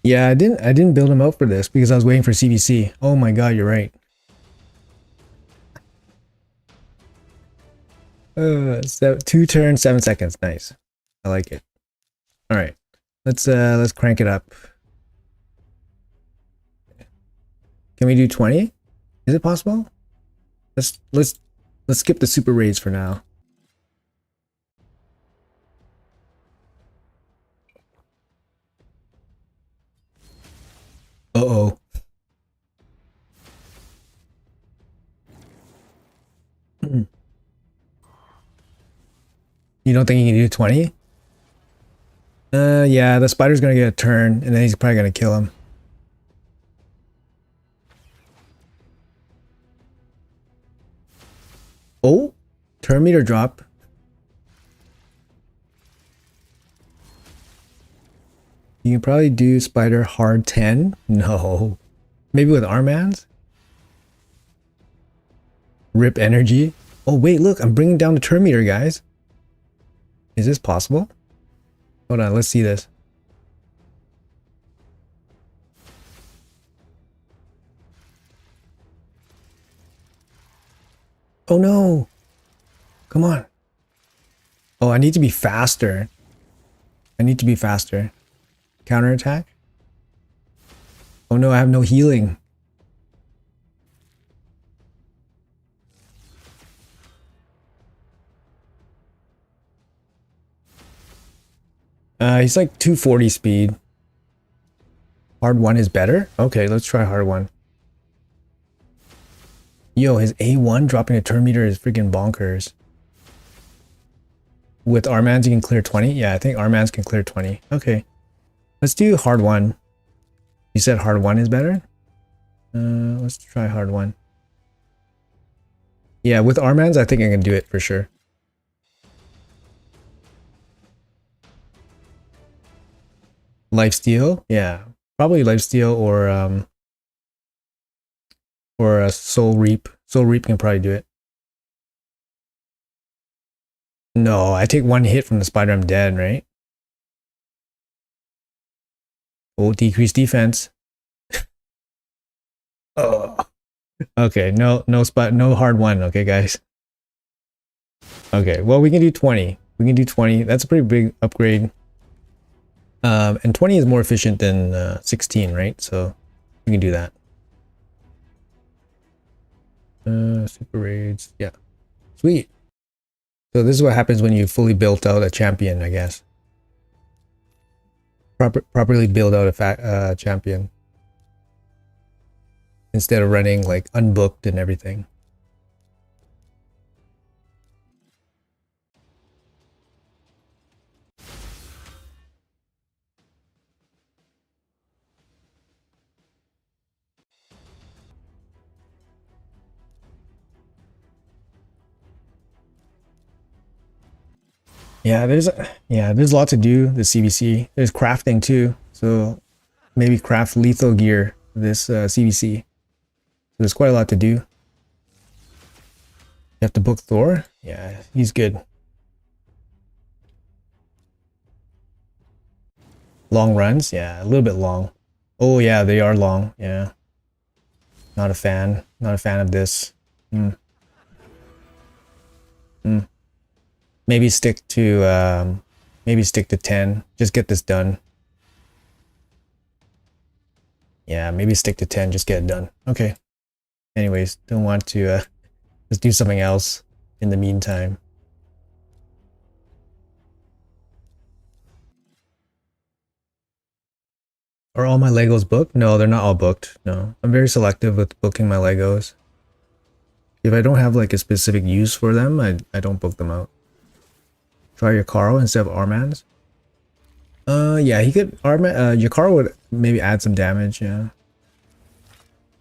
Yeah, I didn't build him out for this because I was waiting for CVC. Oh my god, you're right. 2 turns, 7 seconds. Nice. I like it. All right. Let's crank it up. Can we do 20? Is it possible? Let's skip the super raids for now. Uh-oh. You don't think you can do 20? Yeah, the spider's gonna get a turn, and then he's probably gonna kill him. Oh, turn meter drop. You can probably do spider hard 10. No. Maybe with armbands? Rip energy. Oh, wait, look, I'm bringing down the turn meter, guys. Is this possible? Hold on, let's see this. Oh no. Come on. Oh, I need to be faster. I need to be faster. Counterattack? Oh no, I have no healing. He's like 240 speed. Hard 1 is better? Okay, let's try hard 1. Yo, his A1 dropping a turn meter is freaking bonkers. With armbands you can clear 20? Yeah, I think armbands can clear 20. Okay. Let's do hard 1. You said hard 1 is better? Let's try hard 1. Yeah, with armbands I think I can do it for sure. Lifesteal? Yeah. Probably lifesteal or a soul reap. Soul reap can probably do it. No, 1 hit from the spider, I'm dead, right? Oh, decrease defense. Oh. Okay, no hard one, okay, guys. Okay, well, we can do 20. We can do 20. That's a pretty big upgrade. And 20 is more efficient than 16, right? So we can do that. Super raids. Yeah. Sweet. So this is what happens when you fully built out a champion, I guess. Properly build out a champion. Instead of running like unbooked and everything. Yeah, there's a lot to do, the CVC. There's crafting too. So maybe craft lethal gear, this CVC. So there's quite a lot to do. You have to book Thor. Yeah, he's good. Long runs, yeah, a little bit long. Oh yeah, they are long. Yeah, not a fan. Not a fan of this. Maybe stick to 10. Just get this done. Yeah, maybe stick to 10. Just get it done. Okay. Anyways, don't want to just do something else in the meantime. Are all my Legos booked? No, they're not all booked. No, I'm very selective with booking my Legos. If I don't have like a specific use for them, I don't book them out. Try your Carl instead of Armand's. Yeah, he could Armand. Your Carl would maybe add some damage. Yeah.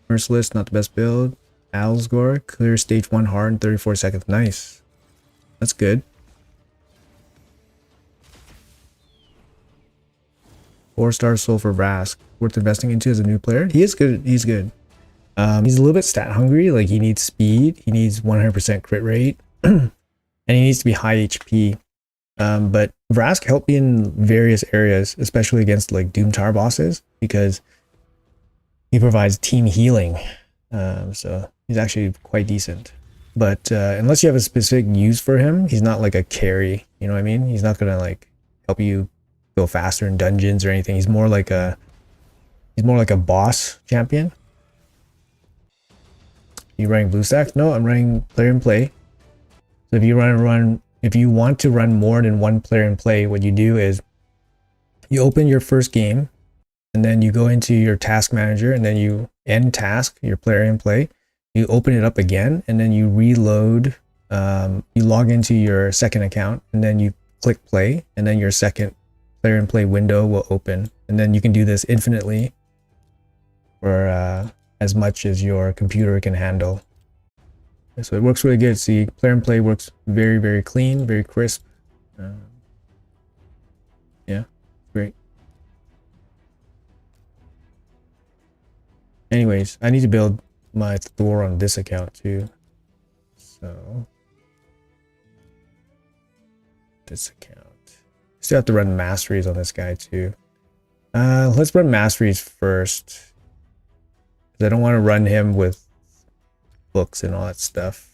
Merciless, not the best build. Alsgore, clear stage 1 hard in 34 seconds. Nice. That's good. 4-star soul for Rask. Worth investing into as a new player. He is good. He's good. He's a little bit stat hungry. Like he needs speed. He needs 100% crit rate. And he needs to be high HP. But Vrask helped me in various areas, especially against like Doom Tower bosses, because he provides team healing. So he's actually quite decent. But unless you have a specific use for him, he's not like a carry. You know what I mean? He's not gonna like help you go faster in dungeons or anything. He's more like a boss champion. You running BlueStacks? No, I'm running player and play. So if you want to run more than one player and play, what you do is you open your first game and then you go into your task manager and then you end task, your player and play. You open it up again and then you reload. You log into your second account and then you click play and then your second player and play window will open. And then you can do this infinitely for as much as your computer can handle. So it works really good. See, player and play works very, very clean, very crisp. Yeah, great. Anyways, I need to build my Thor on this account too. So this account. Still have to run masteries on this guy too. Let's run masteries first. I don't want to run him with books and all that stuff.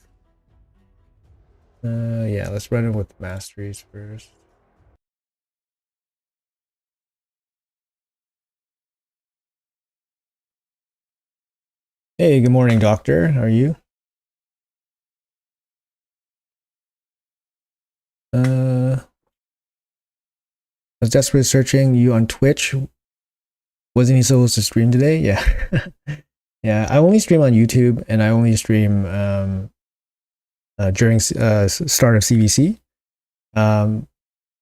Yeah, let's run him with masteries first. Hey, good morning, doctor. How are you? I was desperately searching you on Twitch. Wasn't he supposed to stream today? Yeah. Yeah, I only stream on YouTube and I only stream during start of CVC. You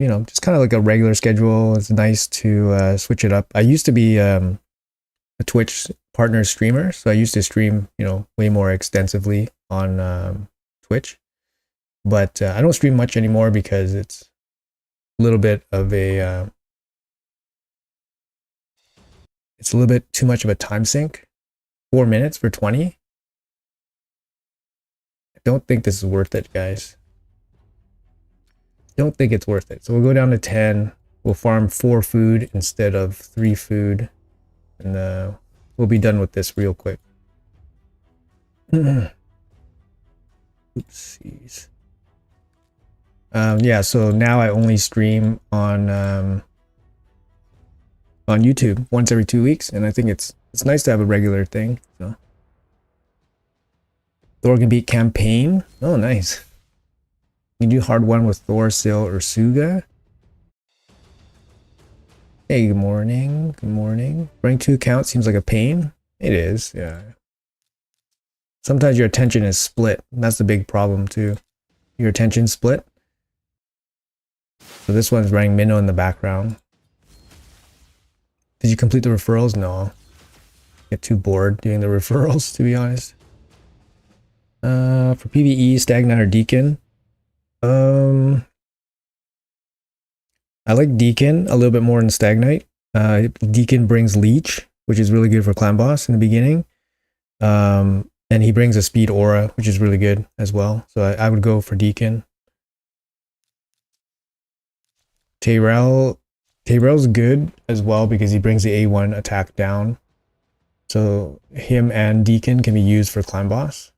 know, just kind of like a regular schedule. It's nice to switch it up. I used to be a Twitch partner streamer, so I used to stream, you know, way more extensively on Twitch. But I don't stream much anymore because it's a little bit of a it's a little bit too much of a time sink. 4 minutes for 20. I don't think this is worth it, guys. Don't think it's worth it. So we'll go down to 10. We'll farm 4 food instead of 3 food. And we'll be done with this real quick. Oopsies. Yeah, so now I only stream on YouTube once every 2 weeks, and I think it's nice to have a regular thing. So Thor can beat campaign. Oh, nice. You can do hard one with Thor, Sil, or Suga. Hey, good morning. Good morning. Running 2 accounts seems like a pain. It is, yeah. Sometimes your attention is split. That's the big problem too. Your attention split. So this one's running Minnow in the background. Did you complete the referrals? No. Get too bored doing the referrals, to be honest. For PvE, Stagnite or Deacon. I like Deacon a little bit more than Stagnite. Deacon brings Leech, which is really good for Clan Boss in the beginning. And he brings a speed aura, which is really good as well. So I would go for Deacon. Tayrell's good as well because he brings the A1 attack down. So him and Deacon can be used for Clan Boss.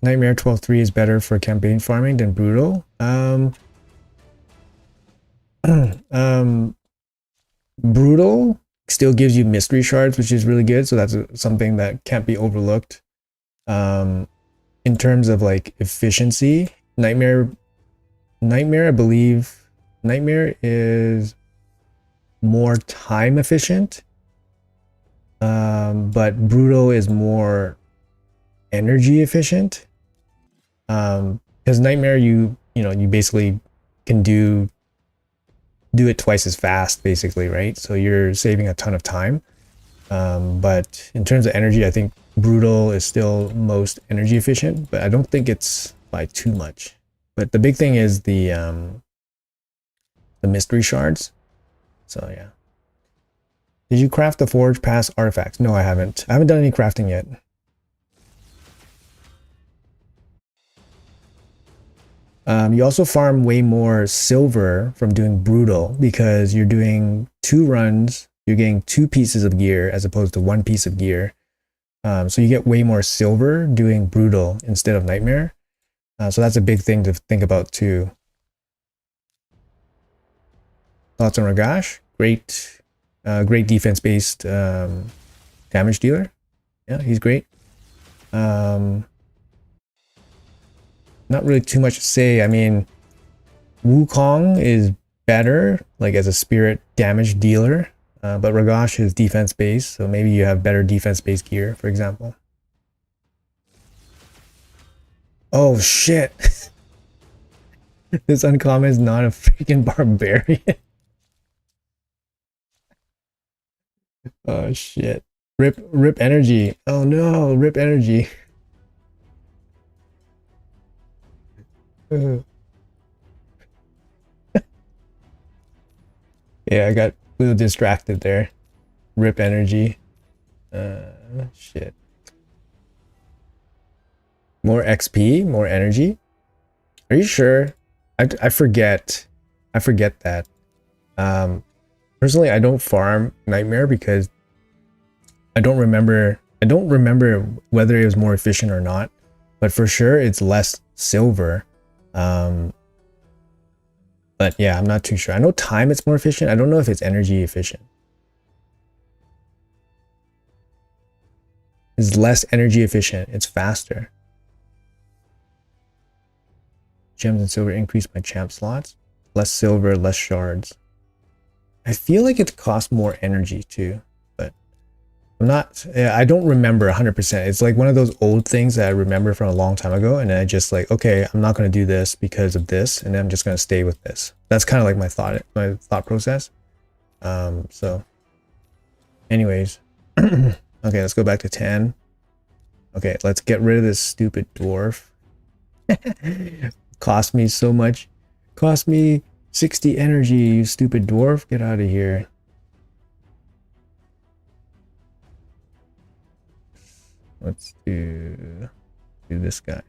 Nightmare 12-3 is better for campaign farming than Brutal. Brutal still gives you mystery shards, which is really good. So that's something that can't be overlooked. In terms of like efficiency, Nightmare, I believe Nightmare is more time efficient. But Brutal is more energy efficient. Because Nightmare, you basically can do it twice as fast, basically, right? So you're saving a ton of time. But in terms of energy, I think Brutal is still most energy efficient, but I don't think it's by too much. But the big thing is the mystery shards. So yeah. Did you craft the forge past artifacts? No, I haven't. I haven't done any crafting yet. You also farm way more silver from doing Brutal because you're doing 2 runs, you're getting 2 pieces of gear as opposed to 1 piece of gear. So you get way more silver doing Brutal instead of Nightmare. So that's a big thing to think about too. Thoughts on Ragash? Great defense-based damage dealer. Yeah, he's great. Not really too much to say. I mean, Wukong is better, like as a spirit damage dealer, but Ragash is defense based, so maybe you have better defense based gear, for example. Oh shit! This uncommon is not a freaking barbarian. Oh shit! Rip energy. Oh no, rip energy. Yeah, I got a little distracted there. Rip energy. Shit. More XP, more energy. Are you sure? I forget. I forget that. Personally, I don't farm Nightmare because I don't remember whether it was more efficient or not. But for sure, it's less silver. But yeah, I'm not too sure. I know time it's more efficient. I don't know if it's energy efficient. It's less energy efficient. It's faster. Gems and silver increase my champ slots. Less silver, less shards. I feel like it costs more energy too, but I don't remember 100%. It's like one of those old things that I remember from a long time ago, and I just like, okay, I'm not going to do this because of this, and I'm just going to stay with this. That's kind of like my thought process. So anyways, okay, let's go back to 10. Okay, let's get rid of this stupid dwarf. Cost me so much. Cost me 60 energy, you stupid dwarf. Get out of here. Let's do this guy.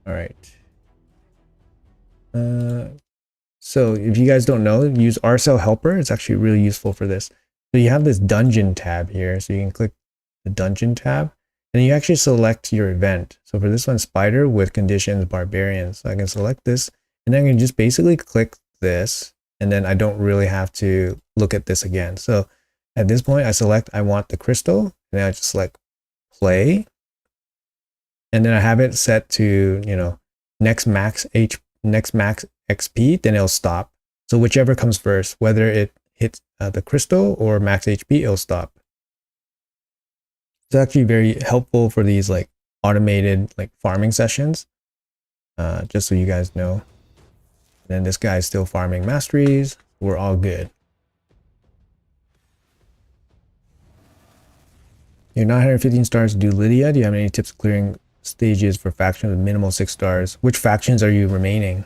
All right. So if you guys don't know, use RSL Helper. It's actually really useful for this. So you have this dungeon tab here. So you can click the dungeon tab and you actually select your event. So for this one, Spider with conditions Barbarian. So I can select this and then I can just basically click this and then I don't really have to look at this again. So at this point I select I want the crystal and then I just select play. And then I have it set to, you know, next max XP, then it'll stop. So whichever comes first, whether it hits the crystal or max HP, it'll stop. It's actually very helpful for these like automated like farming sessions. Just so you guys know. And then this guy's still farming masteries. We're all good. You're 915 stars to do Lydia. Do you have any tips clearing stages for factions with minimal 6 stars? Which factions are you remaining?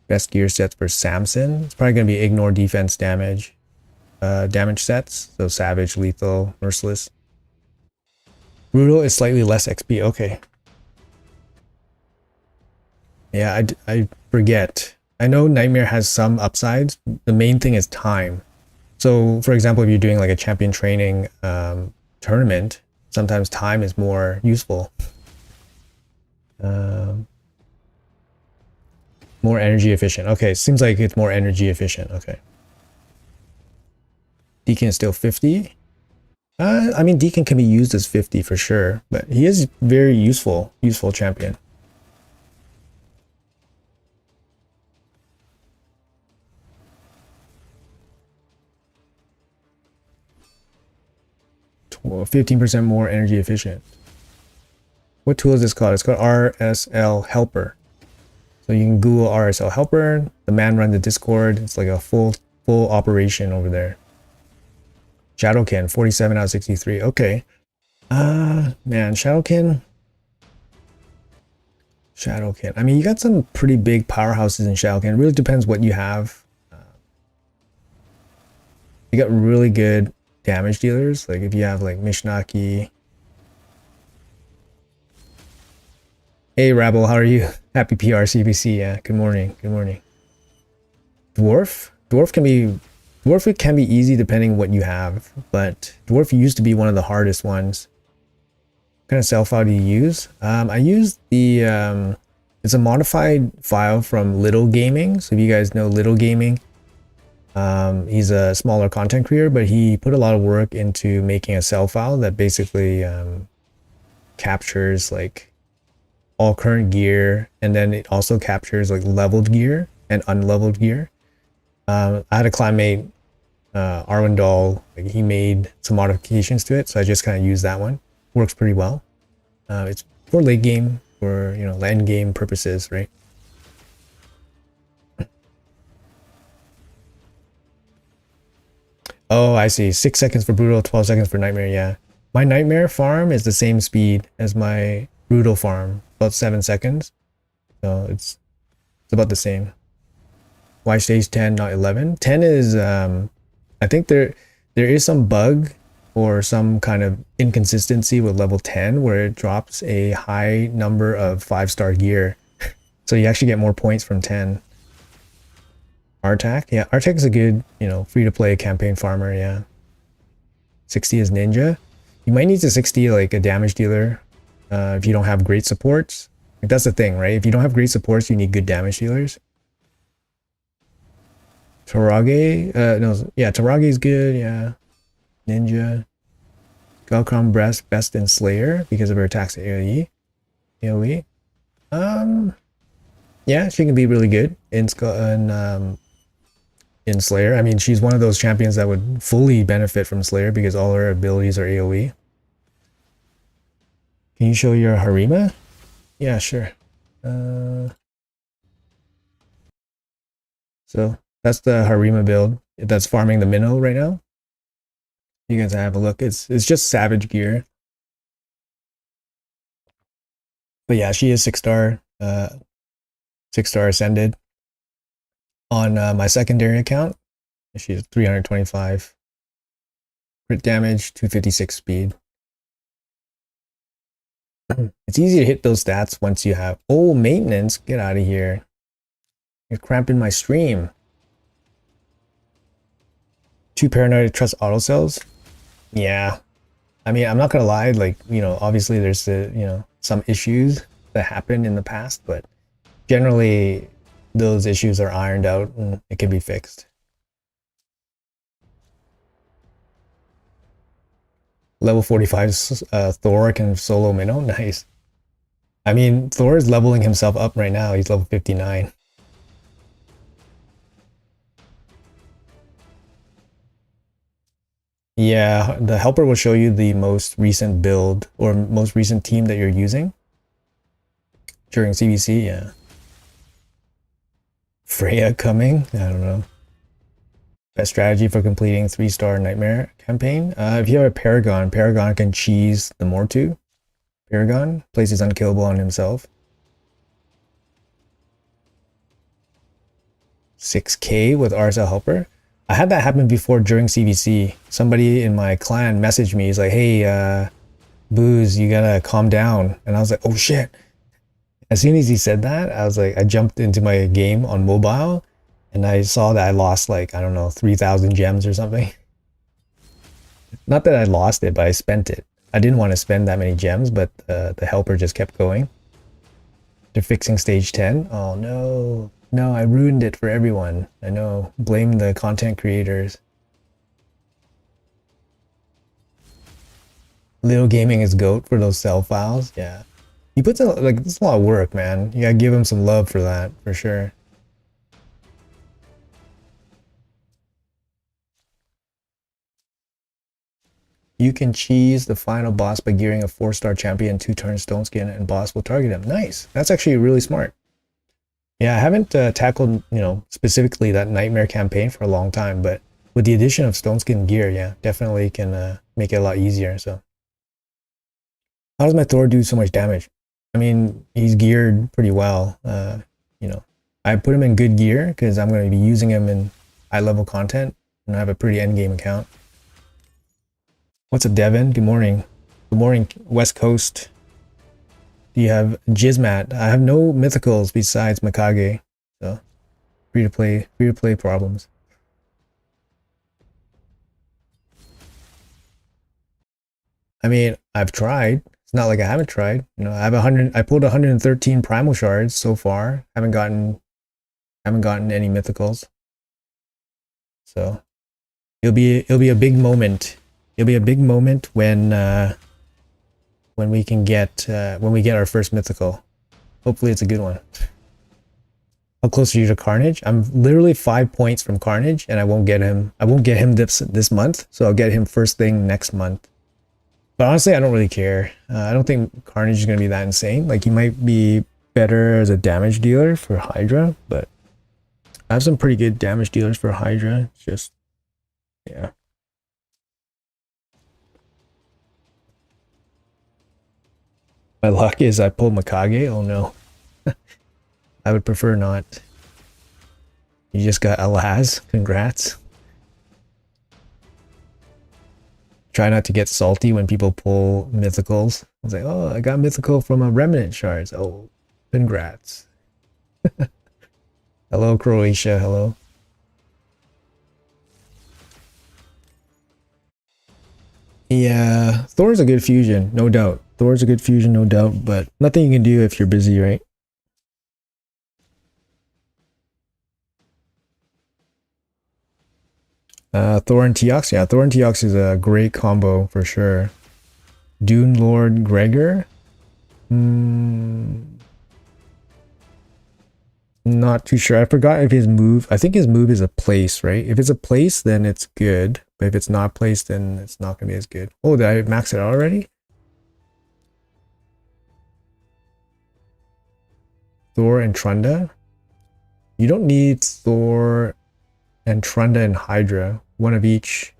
Best gear sets for Samson. It's probably going to be ignore defense damage. Damage sets. So savage, lethal, merciless. Brutal is slightly less XP. Okay. Yeah, I forget. I know Nightmare has some upsides. The main thing is time. So for example, if you're doing like a champion training tournament, sometimes time is more useful. More energy efficient. Okay, seems like it's more energy efficient. Okay. Deacon is still 50. I mean, Deacon can be used as 50 for sure, but he is very useful champion. Well, 15% more energy efficient. What tool is this called? It's called RSL Helper. So you can Google RSL Helper. The man runs the Discord. It's like a full operation over there. Shadowkin, 47 out of 63. Okay. Man, Shadowkin. I mean, you got some pretty big powerhouses in Shadowkin. It really depends what you have. You got really good damage dealers. Like if you have like Mishnaki. Hey Rabble, how are you? Happy PR CVC. Yeah, good morning. Good morning. Dwarf can be easy depending what you have, but Dwarf used to be one of the hardest ones. What kind of cell file do you use? I use the it's a modified file from Little Gaming. So if you guys know Little Gaming, he's a smaller content creator, but he put a lot of work into making a cell file that basically captures like all current gear, and then it also captures like leveled gear and unleveled gear. I had a clanmate, Arwindal, like he made some modifications to it, so I just kind of use that one. Works pretty well. It's for late game, for end game purposes, right? Oh, I see. 6 seconds for brutal, 12 seconds for nightmare. Yeah, my nightmare farm is the same speed as my brutal farm, about 7 seconds. So it's about the same. Why stage 10, not 11? 10 is I think there is some bug or some kind of inconsistency with level 10 where it drops a high number of 5-star gear. So you actually get more points from 10. Artak, yeah, Artak is a good, free-to-play campaign farmer, yeah. 60 is ninja. You might need to 60 like a damage dealer if you don't have great supports. Like, that's the thing, right? If you don't have great supports, you need good damage dealers. Tarage, Tarage is good, yeah. Ninja. Galcrom Breast, best in Slayer because of her attacks at AoE. Yeah, she can be really good in Slayer. I mean, she's one of those champions that would fully benefit from Slayer because all her abilities are AoE. Can you show your Harima? Yeah, sure. So that's the Harima build that's farming the minnow right now. You guys have a look. It's just savage gear. But yeah, she is 6-star, 6-star ascended. On my secondary account, she's 325 crit damage, 256 speed. It's easy to hit those stats once you have... Oh, maintenance. Get out of here. You're cramping my stream. Too paranoid to trust autocells? Yeah. I mean, I'm not gonna lie, like, you know, obviously there's some issues that happened in the past, but generally those issues are ironed out and it can be fixed. Level 45 Thor can solo Minnow? Nice. I mean, Thor is leveling himself up right now. He's level 59. Yeah, the helper will show you the most recent build or most recent team that you're using during CVC, yeah. Freya coming? I don't know. Best strategy for completing 3-star Nightmare campaign? If you have a Paragon, Paragon can cheese the Mortu. Paragon places unkillable on himself. 6k with RSL helper? I had that happen before during CVC. Somebody in my clan messaged me. He's like, hey, Booze, you gotta calm down. And I was like, oh shit. As soon as he said that, I was like, I jumped into my game on mobile and I saw that I lost like, I don't know, 3,000 gems or something. Not that I lost it, but I spent it. I didn't want to spend that many gems, but the helper just kept going. They're fixing stage 10. Oh no. No, I ruined it for everyone. I know. Blame the content creators. Little Gaming is GOAT for those sell files. Yeah. He puts a, like, it's a lot of work, man. You gotta give him some love for that, for sure. You can cheese the final boss by gearing a 4-star champion 2-turn stone skin and boss will target him. Nice. That's actually really smart. Yeah, I haven't tackled, specifically that Nightmare campaign for a long time, but with the addition of stone skin gear, yeah, definitely can make it a lot easier, so. How does my Thor do so much damage? I mean, he's geared pretty well. I put him in good gear because I'm going to be using him in high level content and I have a pretty end game account. What's up, Devin? Good morning. Good morning, West Coast. Do you have Jizmat? I have no mythicals besides Mikage, so free to play problems. I mean, I've tried. It's not like I haven't tried. I have 100. I pulled 113 primal shards so far. Haven't gotten any mythicals. So it'll be a big moment. It'll be a big moment when we can get when we get our first mythical. Hopefully it's a good one. How close are you to Carnage? I'm literally 5 points from Carnage, and I won't get him. I won't get him this month, so I'll get him first thing next month. But honestly, I don't really care. I don't think Carnage is going to be that insane. Like, he might be better as a damage dealer for Hydra, but I have some pretty good damage dealers for Hydra. It's just, yeah. My luck is I pulled Mikage. Oh no. I would prefer not. You just got Alaz. Congrats. Try not to get salty when people pull mythicals. I was like, oh, I got mythical from a remnant shards. Oh, congrats. Hello, Croatia. Hello. Yeah, Thor's a good fusion, no doubt. Thor's a good fusion, no doubt, but nothing you can do if you're busy, right? Thor and Teox? Yeah, Thor and Teox is a great combo for sure. Dune Lord Gregor? Not too sure. I forgot if his move... I think his move is a place, right? If it's a place, then it's good. But if it's not a place, then it's not going to be as good. Oh, did I max it out already? Thor and Trunda? You don't need Thor and Trunda and Hydra. One of each.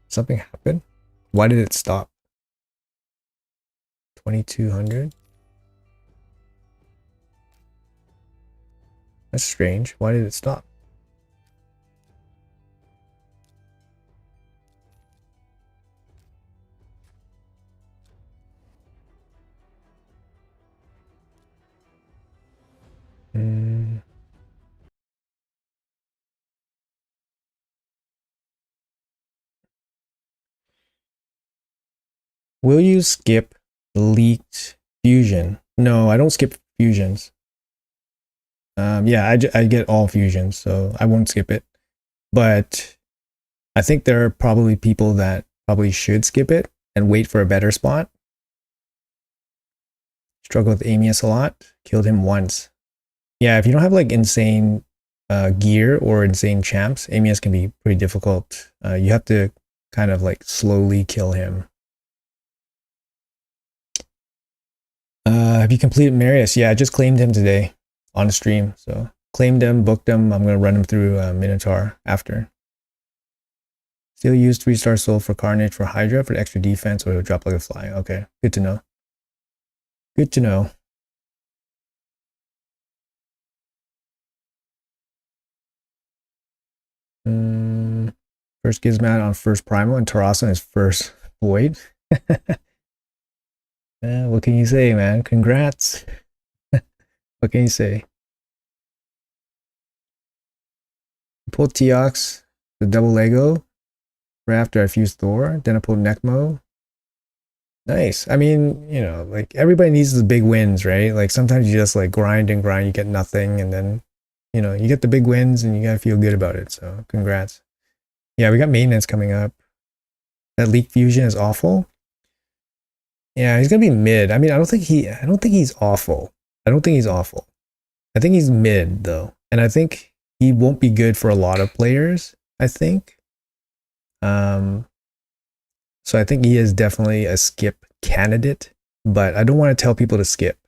Something happened? Why did it stop? 2200? That's strange. Why did it stop? Will you skip leaked fusion? No, I don't skip fusions. Yeah, I get all fusions, so I won't skip it. But I think there are probably people that probably should skip it and wait for a better spot. Struggled with Amius a lot. Killed him once. Yeah, if you don't have like insane gear or insane champs, Amius can be pretty difficult. You have to kind of like slowly kill him. Have you completed Marius? Yeah, I just claimed him today on stream. So claimed him, booked him. I'm going to run him through Minotaur after. Still use 3-star soul for Carnage for Hydra for the extra defense, or he'll drop like a fly. Okay, good to know. Good to know. First Gizmat on first Primal and Tarasa on his first Void. What can you say, man? Congrats. What can you say? Pulled Teox, the double Lego, right after I fused Thor. Then I pulled Necmo. Nice. I mean, you know, like everybody needs the big wins, right? Like sometimes you just like grind and grind, you get nothing, and then, you know, you get the big wins and you gotta feel good about it. So congrats. Yeah, we got maintenance coming up. That leak fusion is awful. Yeah, he's gonna be mid. I mean, I don't think he's awful. I don't think he's awful. I think he's mid though. And I think he won't be good for a lot of players, I think. So I think he is definitely a skip candidate, but I don't want to tell people to skip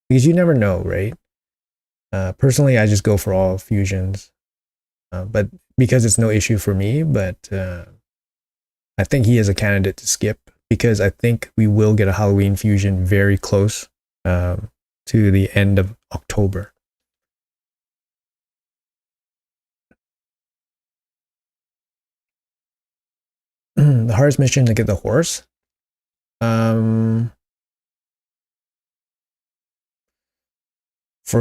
because you never know, right? Personally, I just go for all fusions, but because it's no issue for me, but I think he is a candidate to skip because I think we will get a Halloween fusion very close to the end of October. The hardest mission to get the horse. For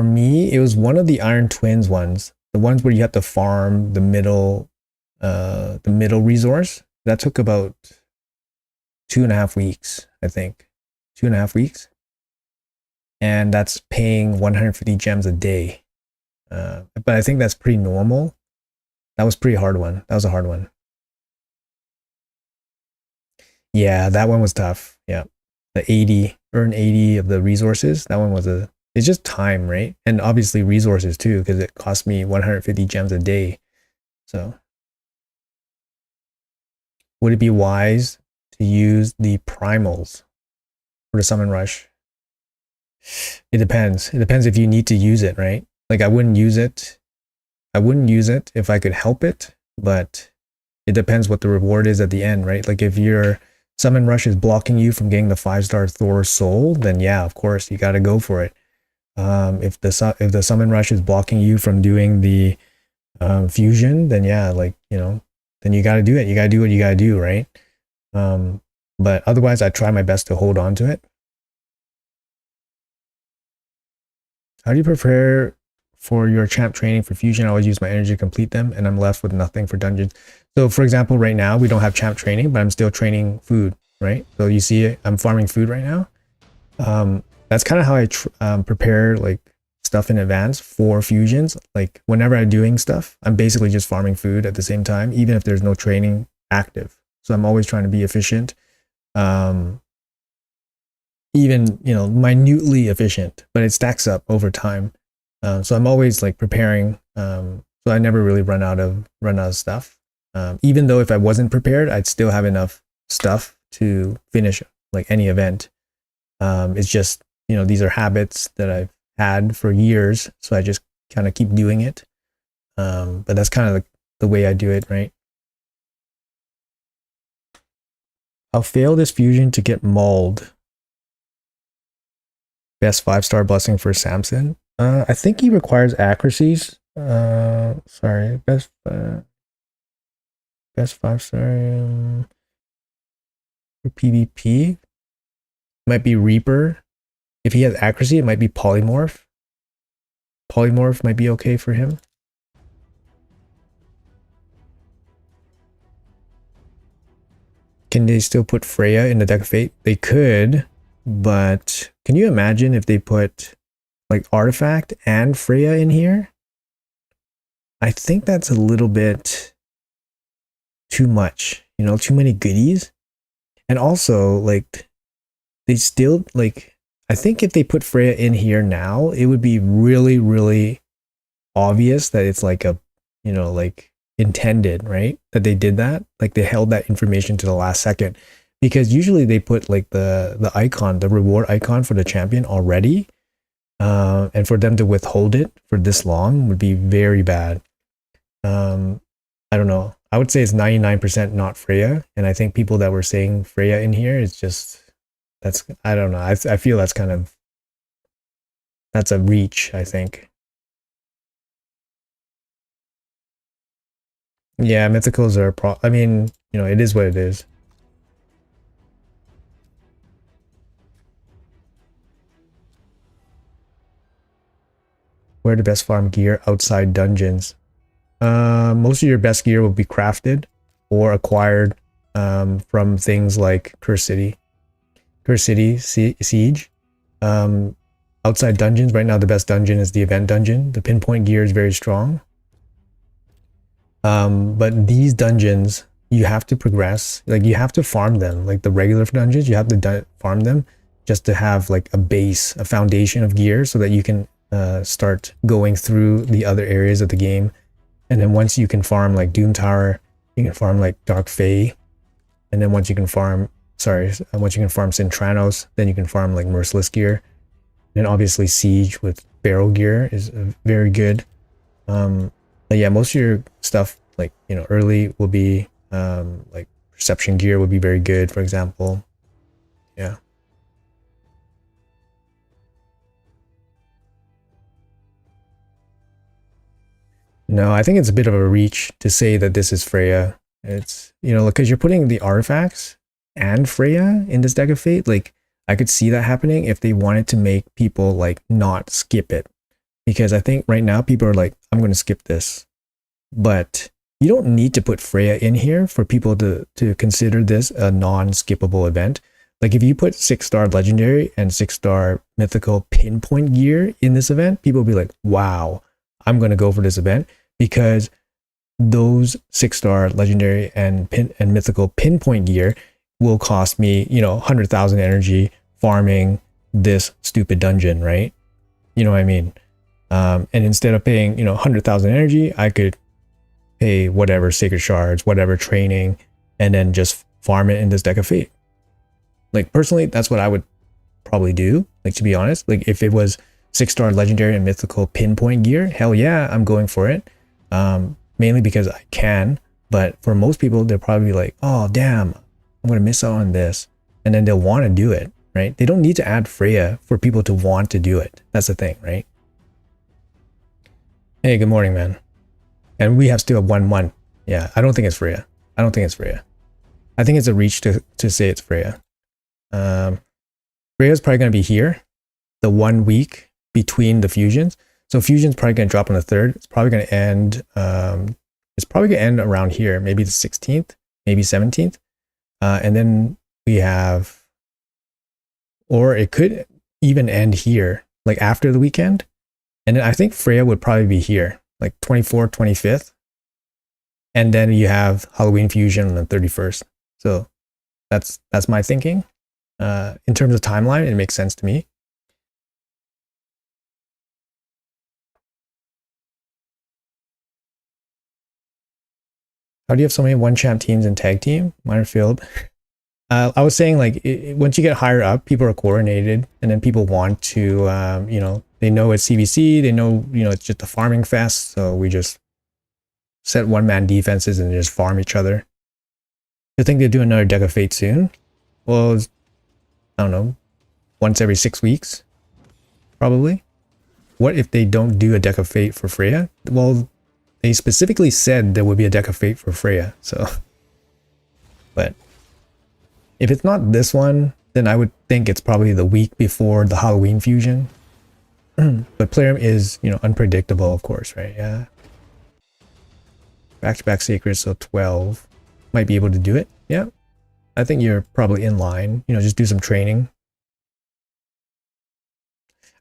me, it was one of the Iron Twins ones, the ones where you have to farm the middle resource. That took about 2.5 weeks, I think, 2.5 weeks, and that's paying 150 gems a day. But I think that's pretty normal. That was a pretty hard one. That was a hard one. Yeah, that one was tough. Yeah, the 80 earn 80 of the resources. That one was a. It's just time, right? And obviously resources too, because it cost me 150 gems a day. So, would it be wise to use the primals for the summon rush? It depends. It depends if you need to use it, right? Like I wouldn't use it. I wouldn't use it if I could help it, but it depends what the reward is at the end, right? Like if your summon rush is blocking you from getting the 5-star Thor soul, then yeah, of course you got to go for it. If the summon rush is blocking you from doing the fusion, then yeah, like, you know, then you got to do it. You got to do what you got to do, right? But otherwise, I try my best to hold on to it. How do you prepare for your champ training for fusion? I always use my energy to complete them, and I'm left with nothing for dungeons. So, for example, right now we don't have champ training, but I'm still training food, right? So you see, I'm farming food right now. That's kind of how I prepare like stuff in advance for fusions. Like whenever I'm doing stuff, I'm basically just farming food at the same time, even if there's no training active. So I'm always trying to be efficient, even, you know, minutely efficient, but it stacks up over time. So I'm always like preparing. So I never really run out of stuff. Even though if I wasn't prepared, I'd still have enough stuff to finish like any event. It's just, you know, these are habits that I've had for years, so I just kind of keep doing it. But that's kind of the way I do it, right? I'll fail this fusion to get mauled. Best 5-star blessing for Samson. I think he requires accuracies. Sorry, best 5-star for PvP. Might be Reaper. If he has accuracy, it might be Polymorph. Polymorph might be okay for him. Can they still put Freya in the Deck of Fate? They could, but can you imagine if they put like Artifact and Freya in here? I think that's a little bit too much, you know, too many goodies. And also, like, they still, like, I think if they put Freya in here now, it would be really, really obvious that it's like a, you know, like intended, right? That they did that. Like they held that information to the last second. Because usually they put like the icon, the reward icon for the champion already. And for them to withhold it for this long would be very bad. I don't know. I would say it's 99% not Freya. And I think people that were saying Freya in here is just, that's, I don't know. I feel that's kind of, that's a reach, I think. Yeah, mythicals are I mean, you know, it is what it is. Where the best farm gear outside dungeons? Most of your best gear will be crafted or acquired from things like Curse City, Siege. Outside dungeons, right now the best dungeon is the event dungeon. The pinpoint gear is very strong. But these dungeons, you have to progress. Like you have to farm them. Like the regular dungeons, you have to farm them just to have like a base, a foundation of gear so that you can start going through the other areas of the game. And then once you can farm like Doom Tower, you can farm like Dark Fae. And then once you can farm, once you can farm Cintranos, then you can farm like Merciless gear. And obviously Siege with barrel gear is very good. But yeah, most of your stuff, like, you know, early will be like Perception gear would be very good, for example. Yeah. No, I think it's a bit of a reach to say that this is Freya. It's, you know, because you're putting the artifacts and Freya in this Deck of Fate. Like, I could see that happening if they wanted to make people like not skip it. Because I think right now people are like, I'm going to skip this. But you don't need to put Freya in here for people to consider this a non-skippable event. Like if you put 6-star legendary and 6-star mythical pinpoint gear in this event, people will be like, wow, I'm going to go for this event because those 6-star legendary and mythical pinpoint gear will cost me, you know, 100,000 energy farming this stupid dungeon, right? You know what I mean? And instead of paying, you know, 100,000 energy, I could pay whatever sacred shards, whatever training, and then just farm it in this Deck of Fate. Like personally, that's what I would probably do. Like to be honest, like if it was 6-star legendary and mythical pinpoint gear, hell yeah, I'm going for it. Mainly because I can, but for most people, they'll probably be like, oh damn, I'm gonna miss out on this. And then they'll want to do it, right? They don't need to add Freya for people to want to do it. That's the thing, right? Hey, good morning, man. And we have still 1 month. Yeah, I don't think it's Freya. I don't think it's Freya. I think it's a reach to say it's Freya. Freya's probably going to be here the 1 week between the fusions. So fusion's probably going to drop on the 3rd. It's probably going to end around here, maybe the 16th, maybe 17th. And then we have, or it could even end here, like after the weekend. And then I think Freya would probably be here, like 24th, 25th. And then you have Halloween Fusion on the 31st. So that's my thinking. In terms of timeline, it makes sense to me. How do you have so many one-champ teams and tag team? Mine are filled. I was saying like once you get higher up, people are coordinated, and then people want to, you know, they know it's CVC, they know, you know, it's just a farming fest, so we just set one-man defenses and just farm each other. I think they'll do another Deck of Fate soon. Well, I don't know, once every 6 weeks, probably. What if they don't do a Deck of Fate for Freya? Well, they specifically said there would be a Deck of Fate for Freya, so. But if it's not this one, then I would think it's probably the week before the Halloween Fusion. But Plarium is, you know, unpredictable, of course, right? Yeah. Back-to-back Sacred, so 12. Might be able to do it. Yeah. I think you're probably in line. You know, just do some training.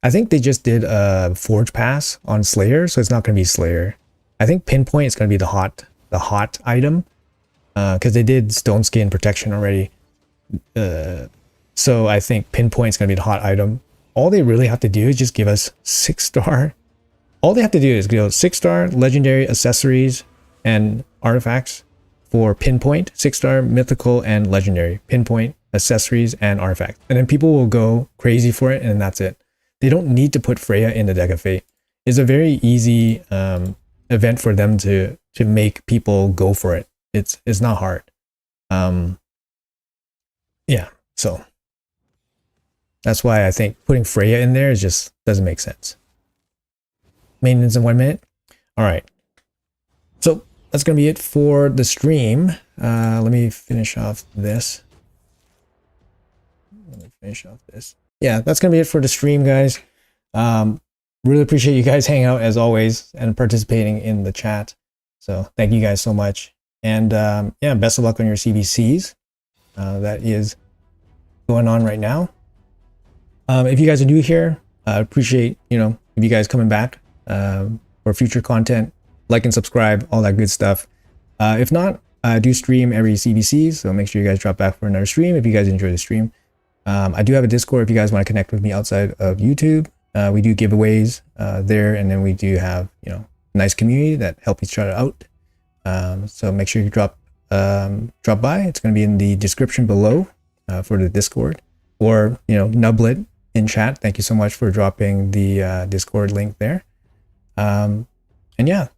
I think they just did a Forge Pass on Slayer, so it's not going to be Slayer. I think Pinpoint is going to be the hot item, because they did Stone Skin Protection already. So I think Pinpoint is going to be the hot item. All they really have to do is just give us 6-star. All they have to do is go 6-star legendary accessories and artifacts for Pinpoint, 6-star mythical and legendary Pinpoint accessories and artifacts, and then people will go crazy for it, and that's it. They don't need to put Freya in the Deck of Fate. It's a very easy event for them to make people go for it. It's not hard. Yeah, so that's why I think putting Freya in there is just doesn't make sense. Maintenance in 1 minute. All right. So that's going to be it for the stream. Let me finish off this. Yeah, that's going to be it for the stream, guys. Really appreciate you guys hanging out as always and participating in the chat. So thank you guys so much. And yeah, best of luck on your CVCs. That is going on right now. If you guys are new here, I appreciate, you know, if you guys coming back for future content, like and subscribe, all that good stuff. If not, I do stream every CVC, so make sure you guys drop back for another stream if you guys enjoy the stream. I do have a Discord if you guys want to connect with me outside of YouTube. We do giveaways there, and then we do have, you know, a nice community that help each other out. So make sure you drop by. It's going to be in the description below for the Discord, or, you know, Nublet in chat. Thank you so much for dropping the Discord link there. And yeah,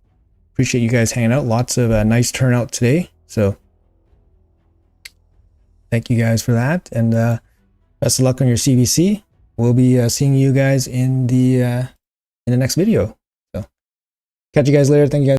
appreciate you guys hanging out. Lots of nice turnout today. So thank you guys for that. And best of luck on your CVC. We'll be seeing you guys in the next video. So catch you guys later. Thank you guys.